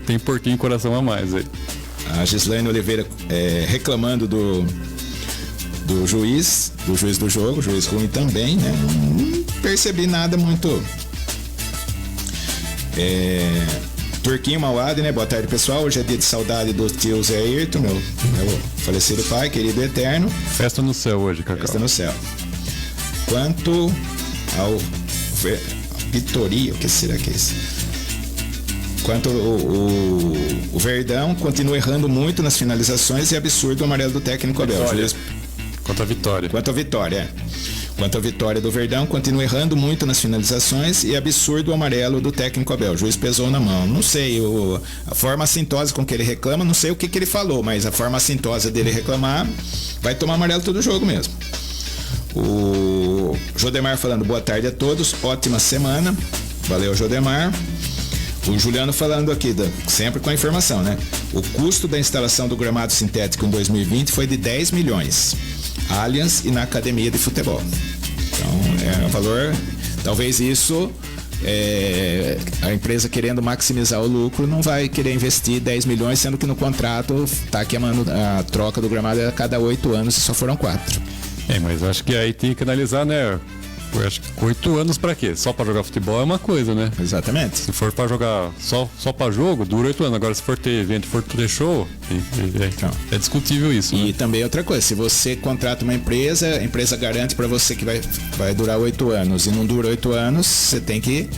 tem porquinho e coração a mais aí. A Gislaine Oliveira reclamando do juiz do jogo, juiz ruim também, né? Não percebi nada muito. Turquinho Mauad, né? Boa tarde, pessoal. Hoje é dia de saudade do tio Zé Ayrton, meu falecido pai, querido eterno. Festa no céu hoje, Cacau. Festa no céu. Quanto ao Vitória, o que será que é isso? Quanto o Verdão continua errando muito nas finalizações e absurdo o amarelo do técnico Abel. Quanto à vitória. Quanto à vitória do Verdão, continua errando muito nas finalizações e absurdo o amarelo do técnico Abel. O juiz pesou na mão. Não sei, a forma assintosa com que ele reclama, não sei o que ele falou, mas a forma assintosa dele reclamar, vai tomar amarelo todo jogo mesmo. O Jodemar falando, boa tarde a todos, ótima semana. Valeu, Jodemar. O Juliano falando aqui, sempre com a informação, né? O custo da instalação do gramado sintético em 2020 foi de 10 milhões. Allianz e na academia de futebol. Então, é um valor. Talvez isso, a empresa querendo maximizar o lucro, não vai querer investir 10 milhões, sendo que no contrato está que a troca do gramado é a cada 8 anos e só foram 4. Mas acho que aí tem que analisar, né? Eu acho que 8 anos pra quê? Só pra jogar futebol é uma coisa, né? Exatamente. Se for pra jogar só pra jogo, dura 8 anos. Agora, se for ter evento, for ter show, é discutível isso. E né? também outra coisa, se você contrata uma empresa, a empresa garante pra você que vai durar 8 anos e não dura 8 anos, você tem que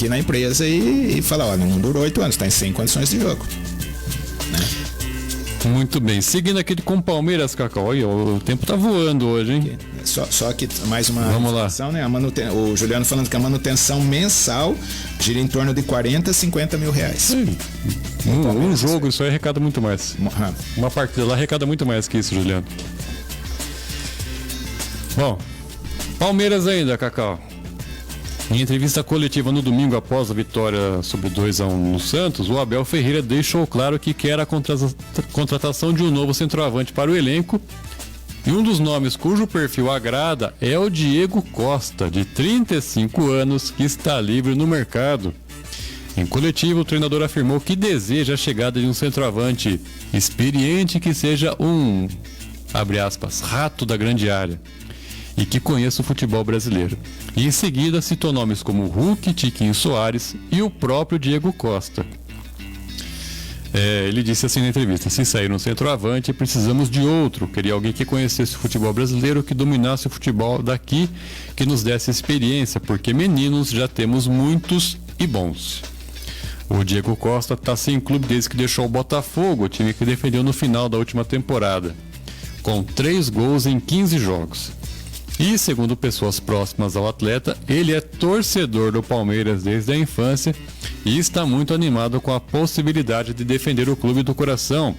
ir na empresa e falar, olha, não durou 8 anos, tá sem condições de jogo. Né? Muito bem. Seguindo aqui com o Palmeiras, Cacau. Olha, o tempo tá voando hoje, hein? Só que mais uma Vamos informação, né? O Juliano falando que a manutenção mensal gira em torno de 40 a 50 mil reais. Um jogo, isso aí arrecada muito mais. Uma partida lá arrecada muito mais que isso, Juliano. Bom, Palmeiras ainda, Cacau. Em entrevista coletiva no domingo após a vitória sobre 2-1 no Santos, o Abel Ferreira deixou claro que quer a contratação de um novo centroavante para o elenco. E um dos nomes cujo perfil agrada é o Diego Costa, de 35 anos, que está livre no mercado. Em coletivo, o treinador afirmou que deseja a chegada de um centroavante experiente que seja um, abre aspas, rato da grande área e que conheça o futebol brasileiro. E em seguida citou nomes como Hulk, Tiquinho Soares e o próprio Diego Costa. Ele disse assim na entrevista: se sair um centroavante, precisamos de outro. Queria alguém que conhecesse o futebol brasileiro, que dominasse o futebol daqui, que nos desse experiência, porque meninos já temos muitos e bons. O Diego Costa está sem clube desde que deixou o Botafogo, o time que defendeu no final da última temporada, com 3 gols em 15 jogos. E, segundo pessoas próximas ao atleta, ele é torcedor do Palmeiras desde a infância e está muito animado com a possibilidade de defender o clube do coração.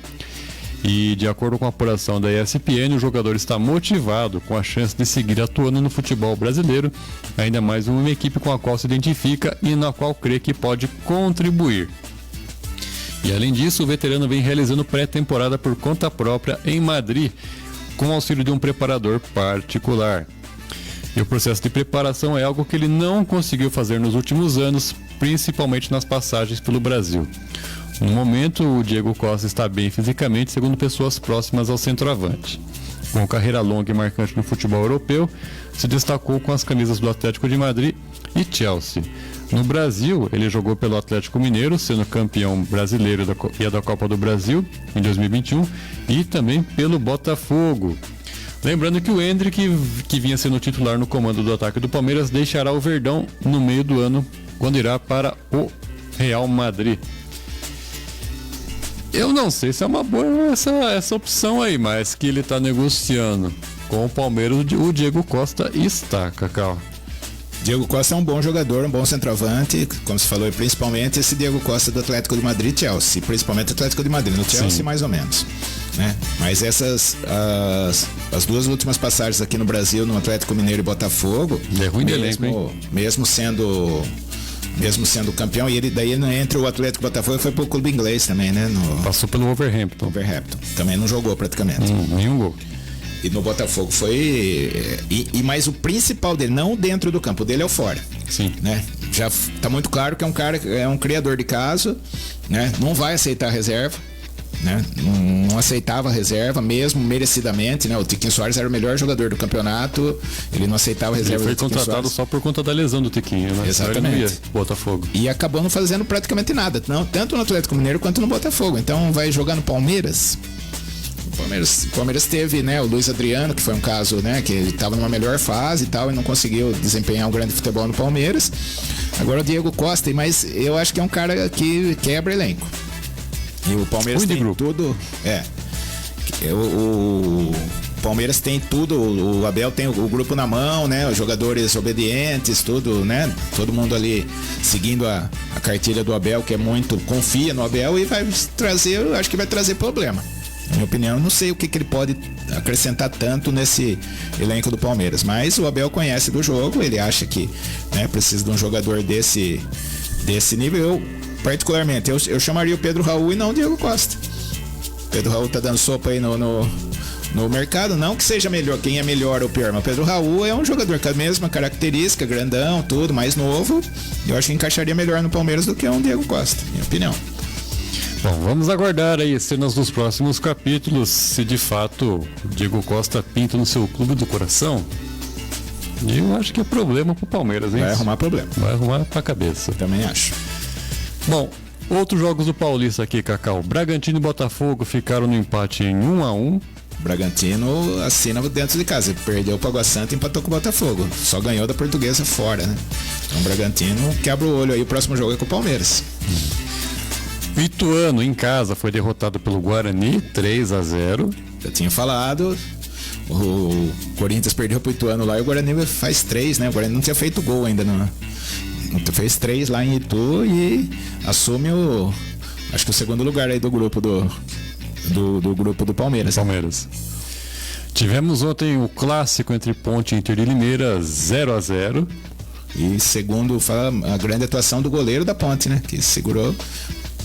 E, de acordo com a apuração da ESPN, o jogador está motivado com a chance de seguir atuando no futebol brasileiro, ainda mais uma equipe com a qual se identifica e na qual crê que pode contribuir. E, além disso, o veterano vem realizando pré-temporada por conta própria em Madrid, com o auxílio de um preparador particular. E o processo de preparação é algo que ele não conseguiu fazer nos últimos anos, principalmente nas passagens pelo Brasil. No momento, o Diego Costa está bem fisicamente, segundo pessoas próximas ao centroavante. Com carreira longa e marcante no futebol europeu, se destacou com as camisas do Atlético de Madrid e Chelsea. No Brasil, ele jogou pelo Atlético Mineiro, sendo campeão brasileiro e da Copa do Brasil em 2021, e também pelo Botafogo. Lembrando que o Hendrick, que vinha sendo titular no comando do ataque do Palmeiras, deixará o Verdão no meio do ano, quando irá para o Real Madrid. Eu não sei se é uma boa essa opção aí, mas que ele está negociando com o Palmeiras, o Diego Costa está, Cacau. Diego Costa é um bom jogador, um bom centroavante, como se falou, e principalmente esse Diego Costa do Atlético de Madrid e Chelsea, principalmente Atlético de Madrid, no Chelsea. Sim. Mais ou menos, né? Mas essas as duas últimas passagens aqui no Brasil, no Atlético Mineiro e Botafogo, é ruim de elenco, hein? Mesmo sendo campeão, e ele daí entre o Atlético e o Botafogo foi pro clube inglês também, né? Passou pelo Wolverhampton. Também não jogou praticamente. Nenhum gol. E no Botafogo foi. Mas o principal dele, não dentro do campo, o dele é o fora. Sim. Né? Já tá muito claro que é um cara, é um criador de caso, né? Não vai aceitar reserva, né? Não aceitava reserva, mesmo merecidamente, né? O Tiquinho Soares era o melhor jogador do campeonato, ele não aceitava reserva. Ele foi contratado só por conta da lesão do Tiquinho, né? Exatamente. Botafogo. E acabou não fazendo praticamente nada, tanto no Atlético Mineiro quanto no Botafogo. Então vai jogar no Palmeiras. O Palmeiras teve, né, o Luiz Adriano, que foi um caso, né, que ele estava numa melhor fase e tal, e não conseguiu desempenhar um grande futebol no Palmeiras. Agora o Diego Costa, mas eu acho que é um cara que quebra elenco. E o Palmeiras tem tudo. O Palmeiras tem tudo, o Abel tem o grupo na mão, né? Os jogadores obedientes, tudo, né? Todo mundo ali seguindo a cartilha do Abel, que é muito, confia no Abel e vai trazer, eu acho que vai trazer problema. Na minha opinião, eu não sei o que ele pode acrescentar tanto nesse elenco do Palmeiras, mas o Abel conhece do jogo, ele acha que, né, precisa de um jogador desse nível. Eu, particularmente, eu chamaria o Pedro Raul e não o Diego Costa. O Pedro Raul tá dando sopa aí no mercado, não que seja melhor, quem é melhor ou pior, mas o Pedro Raul é um jogador com a mesma característica, grandão, tudo, mais novo. Eu acho que encaixaria melhor no Palmeiras do que um Diego Costa, minha opinião. Bom, vamos aguardar aí cenas dos próximos capítulos, se de fato o Diego Costa pinta no seu clube do coração. E eu acho que é problema pro Palmeiras, hein? Vai arrumar problema. Vai arrumar pra cabeça. Também acho. Bom, outros jogos do Paulista aqui, Cacau. Bragantino e Botafogo ficaram no empate em 1-1. Bragantino assina dentro de casa. Perdeu para o Água Santa e empatou com o Botafogo. Só ganhou da Portuguesa fora, né? Então o Bragantino quebra o olho aí. O próximo jogo é com o Palmeiras. Ituano, em casa, foi derrotado pelo Guarani, 3-0. Eu tinha falado, o Corinthians perdeu pro Ituano lá e o Guarani faz 3, né? O Guarani não tinha feito gol ainda, não. Fez 3 lá em Itu e assume acho que o segundo lugar aí do grupo do grupo do Palmeiras. Tivemos ontem o clássico entre Ponte e Inter de Limeira, 0-0. E segundo fala a grande atuação do goleiro da Ponte, né? Que segurou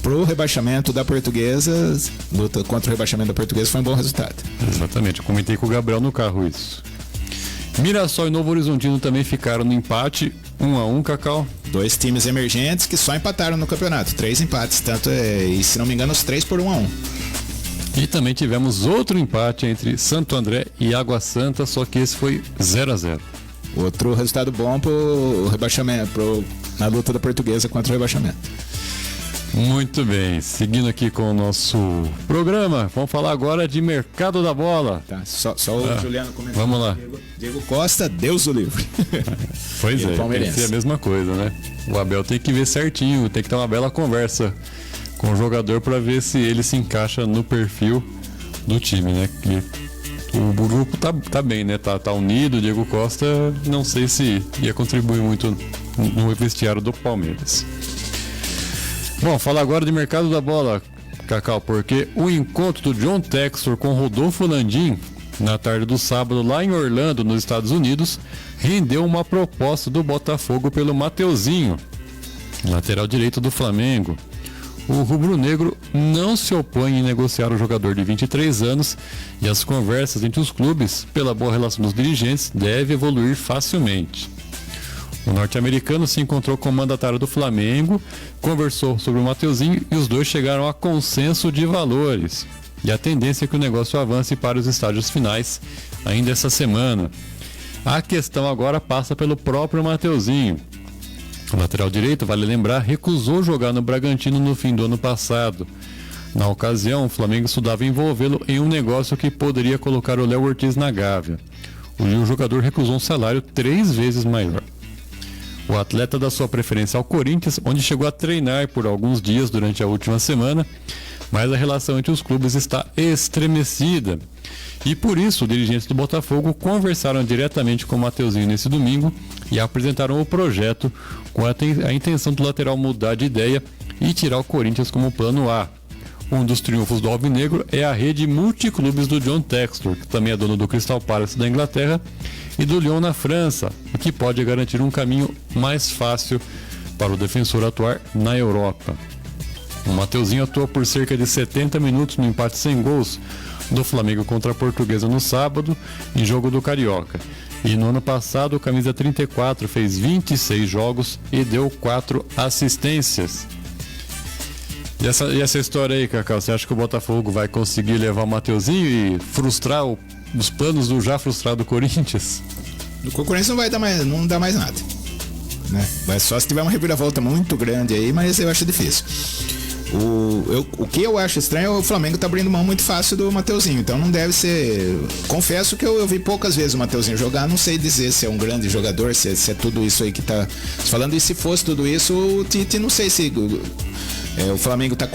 pro rebaixamento da Portuguesa, luta contra o rebaixamento da Portuguesa foi um bom resultado. Exatamente, eu comentei com o Gabriel no carro isso. Mirassol e Novo Horizontino também ficaram no empate, 1-1, Cacau. 2 times emergentes que só empataram no campeonato, 3 empates, tanto e se não me engano os 3 por 1-1. E também tivemos outro empate entre Santo André e Água Santa, só que esse foi 0-0. Outro resultado bom pro rebaixamento, na luta da Portuguesa contra o rebaixamento. Muito bem, seguindo aqui com o nosso programa, vamos falar agora de mercado da bola. Tá, só o Juliano comentando. Vamos lá. Diego Costa, Deus o livre. Pois é, tem que ser a mesma coisa, né? O Abel tem que ver certinho, tem que ter uma bela conversa com o jogador para ver se ele se encaixa no perfil do time, né? Que o grupo tá bem, né? Tá unido, o Diego Costa, não sei se ia contribuir muito no vestiário do Palmeiras. Bom, falar agora de mercado da bola, Cacau, porque o encontro do John Textor com Rodolfo Landim na tarde do sábado lá em Orlando, nos Estados Unidos, rendeu uma proposta do Botafogo pelo Mateuzinho, lateral direito do Flamengo. O rubro-negro não se opõe em negociar o jogador de 23 anos e as conversas entre os clubes, pela boa relação dos dirigentes, devem evoluir facilmente. O norte-americano se encontrou com o mandatário do Flamengo, conversou sobre o Mateuzinho e os dois chegaram a consenso de valores. E a tendência é que o negócio avance para os estágios finais ainda essa semana. A questão agora passa pelo próprio Mateuzinho. O lateral direito, vale lembrar, recusou jogar no Bragantino no fim do ano passado. Na ocasião, o Flamengo estudava envolvê-lo em um negócio que poderia colocar o Léo Ortiz na gávea. O jogador recusou um salário 3 vezes maior. O atleta dá sua preferência ao Corinthians, onde chegou a treinar por alguns dias durante a última semana, mas a relação entre os clubes está estremecida. E por isso, dirigentes do Botafogo conversaram diretamente com o Mateuzinho nesse domingo e apresentaram o projeto com a intenção do lateral mudar de ideia e tirar o Corinthians como plano A. Um dos triunfos do Alvinegro é a rede multiclubes do John Textor, que também é dono do Crystal Palace da Inglaterra e do Lyon na França, o que pode garantir um caminho mais fácil para o defensor atuar na Europa. O Mateuzinho atuou por cerca de 70 minutos no empate sem gols do Flamengo contra a Portuguesa no sábado, em jogo do Carioca. E no ano passado, o camisa 34 fez 26 jogos e deu 4 assistências. E essa história aí, Cacau, você acha que o Botafogo vai conseguir levar o Mateuzinho e frustrar os planos do já frustrado Corinthians? O Corinthians não dá mais nada, né? Vai só se tiver uma reviravolta muito grande aí, mas eu acho difícil. O que eu acho estranho é o Flamengo tá abrindo mão muito fácil do Mateuzinho, então não deve ser. Confesso que eu vi poucas vezes o Mateuzinho jogar, não sei dizer se é um grande jogador, se é tudo isso aí que tá falando, e se fosse tudo isso, o Tite não sei se. O Flamengo tá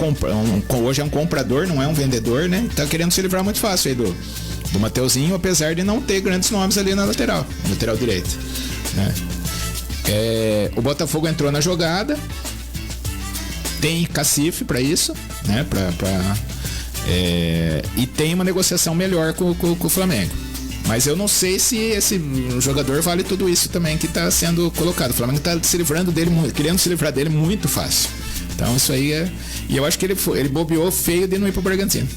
hoje é um comprador, não é um vendedor, né? Tá querendo se livrar muito fácil aí do Mateuzinho, apesar de não ter grandes nomes ali na lateral direita, né? O Botafogo entrou na jogada, tem cacife para isso, né? E tem uma negociação melhor com o Flamengo. Mas eu não sei se esse jogador vale tudo isso também que está sendo colocado. O Flamengo está se livrando dele, querendo se livrar dele muito fácil. Então isso aí E eu acho que ele bobeou feio de não ir pro Bragantino.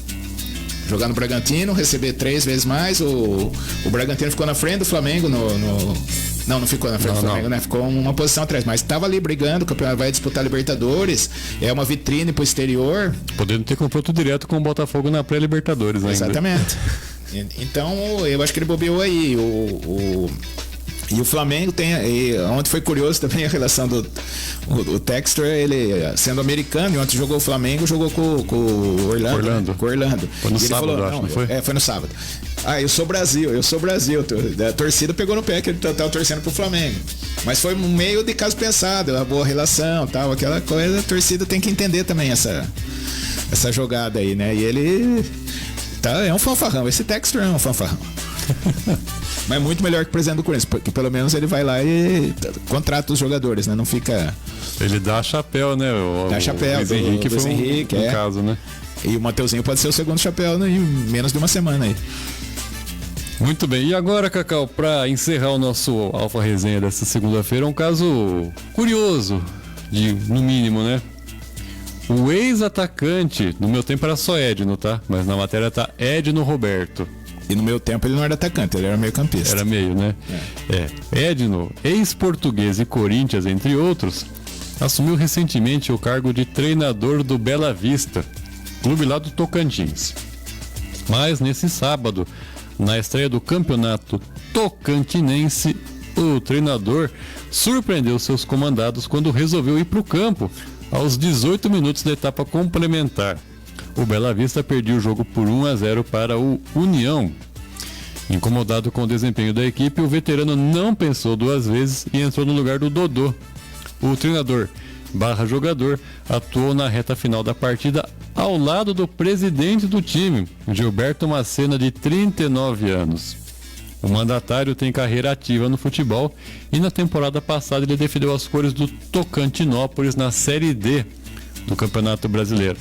Jogar no Bragantino, receber 3 vezes mais. O Bragantino ficou na frente do Flamengo Não ficou na frente do Flamengo, né? Ficou uma posição atrás, mas estava ali brigando, o campeonato vai disputar Libertadores, é uma vitrine pro exterior. Podendo ter confronto direto com o Botafogo na pré-Libertadores ainda. Exatamente. Então, eu acho que ele bobeou aí. E o Flamengo tem. Ontem foi curioso também a relação do Textor, ele sendo americano, e ontem jogou o Flamengo, jogou com o Orlando. Com o Orlando. Foi no sábado, falou, acho, não foi? Foi no sábado. Eu sou Brasil. A torcida pegou no pé que ele tava torcendo pro Flamengo. Mas foi um meio de caso pensado, a boa relação, tal, aquela coisa. A torcida tem que entender também essa jogada aí, né? E ele é um fanfarrão. Esse Textor é um fanfarrão. Mas muito melhor que o presidente do Corinthians, porque pelo menos ele vai lá e contrata os jogadores, né? Não fica. Ele dá chapéu, né? Dá chapéu. O Luiz Henrique foi um caso, né? E o Mateuzinho pode ser o segundo chapéu em menos de uma semana aí. Muito bem. E agora, Cacau, para encerrar o nosso Alfa Resenha dessa segunda-feira, um caso curioso, no mínimo, né? O ex-atacante, no meu tempo era só Edno, tá? Mas na matéria tá Edno Roberto. E no meu tempo ele não era atacante, ele era meio campista. Era meio, né? Edno, ex-português e Corinthians, entre outros, assumiu recentemente o cargo de treinador do Bela Vista, clube lá do Tocantins. Mas nesse sábado, na estreia do campeonato tocantinense, o treinador surpreendeu seus comandados quando resolveu ir para o campo aos 18 minutos da etapa complementar. O Bela Vista perdeu o jogo por 1-0 para o União. Incomodado com o desempenho da equipe, o veterano não pensou 2 vezes e entrou no lugar do Dodô. O treinador / jogador atuou na reta final da partida ao lado do presidente do time, Gilberto Macena, de 39 anos. O mandatário tem carreira ativa no futebol e na temporada passada ele defendeu as cores do Tocantinópolis na Série D do Campeonato Brasileiro.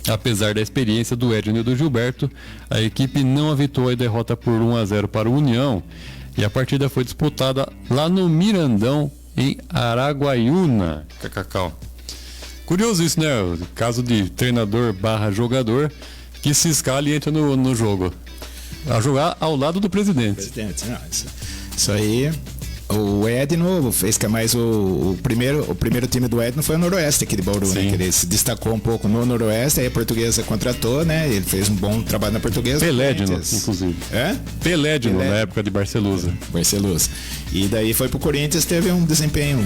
Apesar da experiência do Edno e do Gilberto, a equipe não evitou a derrota por 1-0 para o União e a partida foi disputada lá no Mirandão, em Araguaiúna. Cacau. Curioso isso, né? O caso de treinador / jogador que se escala e entra no jogo. A jogar ao lado do presidente. Não, isso aí. O Edno fez que é mais o primeiro time do Edno foi o Noroeste aqui de Bauru, né? Que ele se destacou um pouco no Noroeste, aí a Portuguesa contratou, né? Ele fez um bom trabalho na Portuguesa. Pelédino, inclusive. Pelédino, na época de Barcelusa. E daí foi pro Corinthians, teve um desempenho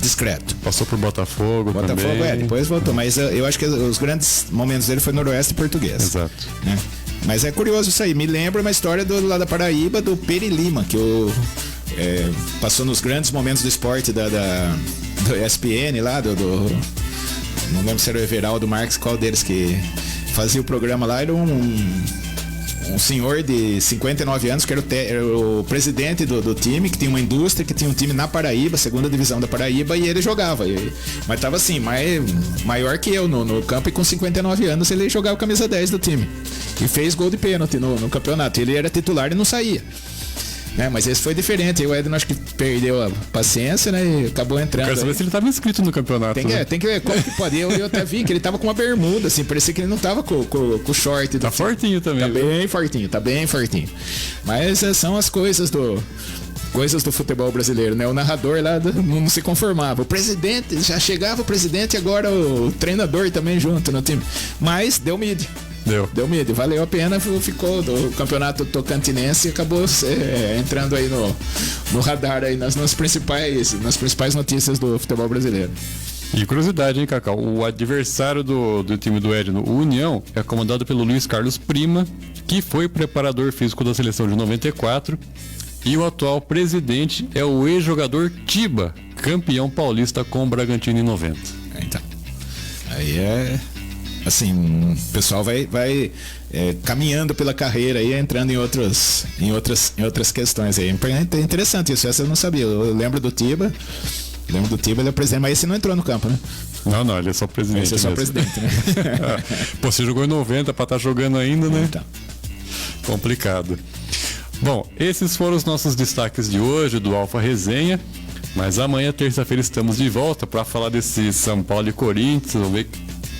discreto. Passou por Botafogo Botafogo, também. depois voltou. Mas eu acho que os grandes momentos dele foi Noroeste e Português. Exato. Né? Mas é curioso isso aí. Me lembra uma história do lá da Paraíba, do Peri Lima, que passou nos grandes momentos do esporte do ESPN lá, não lembro se era o Everaldo Marques, qual deles que fazia o programa lá. Era um senhor de 59 anos, que era o presidente do time, que tinha uma indústria, que tinha um time na Paraíba, segunda divisão da Paraíba, e ele jogava. Mas tava assim, maior que eu no campo, e com 59 anos ele jogava camisa 10 do time. E fez gol de pênalti no campeonato. Ele era titular e não saía. Né? Mas esse foi diferente. O Edno acho que perdeu a paciência, né? E acabou entrando. Quero saber se ele estava inscrito no campeonato. Tem que ver como que pode. Eu até vi que ele tava com uma bermuda, assim, parecia que ele não tava com o short. Tá fortinho também. Tá bem fortinho. Mas são as coisas do futebol brasileiro, né? O narrador lá não se conformava. O presidente, já chegava o presidente e agora o treinador também junto no time. Mas deu mídia. Deu medo, valeu a pena, ficou do campeonato tocantinense e acabou entrando aí no radar aí nas principais notícias do futebol brasileiro. E curiosidade, hein, Cacau? O adversário do time do Edno, o União, é comandado pelo Luiz Carlos Prima, que foi preparador físico da seleção de 94, e o atual presidente é o ex-jogador Tiba, campeão paulista com o Bragantino em 90. Então, aí assim, o pessoal vai caminhando pela carreira e entrando em outras questões aí. É interessante isso, essa eu não sabia. Eu lembro do Tiba, ele é presidente, mas esse não entrou no campo, né? Não, ele é só presidente. Esse é só presidente, né? Pô, você jogou em 90 pra estar jogando ainda, né? Então. Complicado. Bom, esses foram os nossos destaques de hoje do Alfa Resenha. Mas amanhã, terça-feira, estamos de volta para falar desse São Paulo e Corinthians. Vamos ver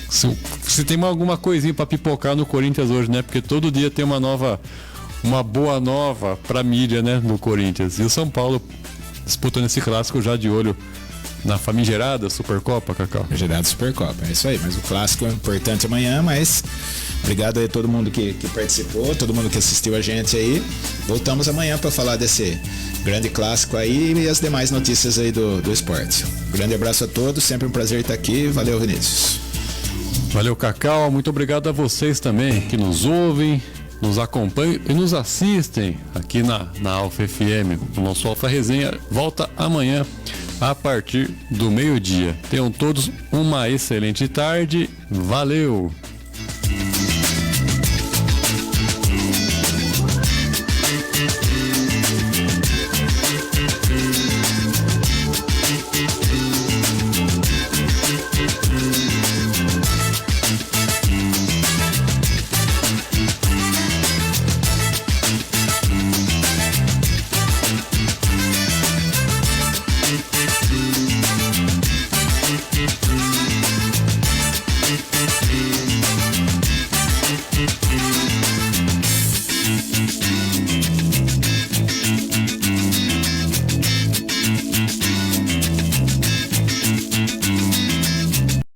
se tem alguma coisinha para pipocar no Corinthians hoje, né? Porque todo dia tem uma boa nova pra mídia, né? No Corinthians. E o São Paulo disputando esse clássico já de olho na famigerada Supercopa, Cacau. Famigerada Supercopa, é isso aí. Mas o clássico é importante amanhã, mas obrigado aí a todo mundo que participou, todo mundo que assistiu a gente aí. Voltamos amanhã para falar desse grande clássico aí e as demais notícias aí do esporte. Grande abraço a todos, sempre um prazer estar aqui. Valeu, Vinícius. Valeu, Cacau. Muito obrigado a vocês também que nos ouvem, nos acompanham e nos assistem aqui na Alfa FM. O nosso Alfa Resenha volta amanhã a partir do meio-dia. Tenham todos uma excelente tarde. Valeu! Thank you.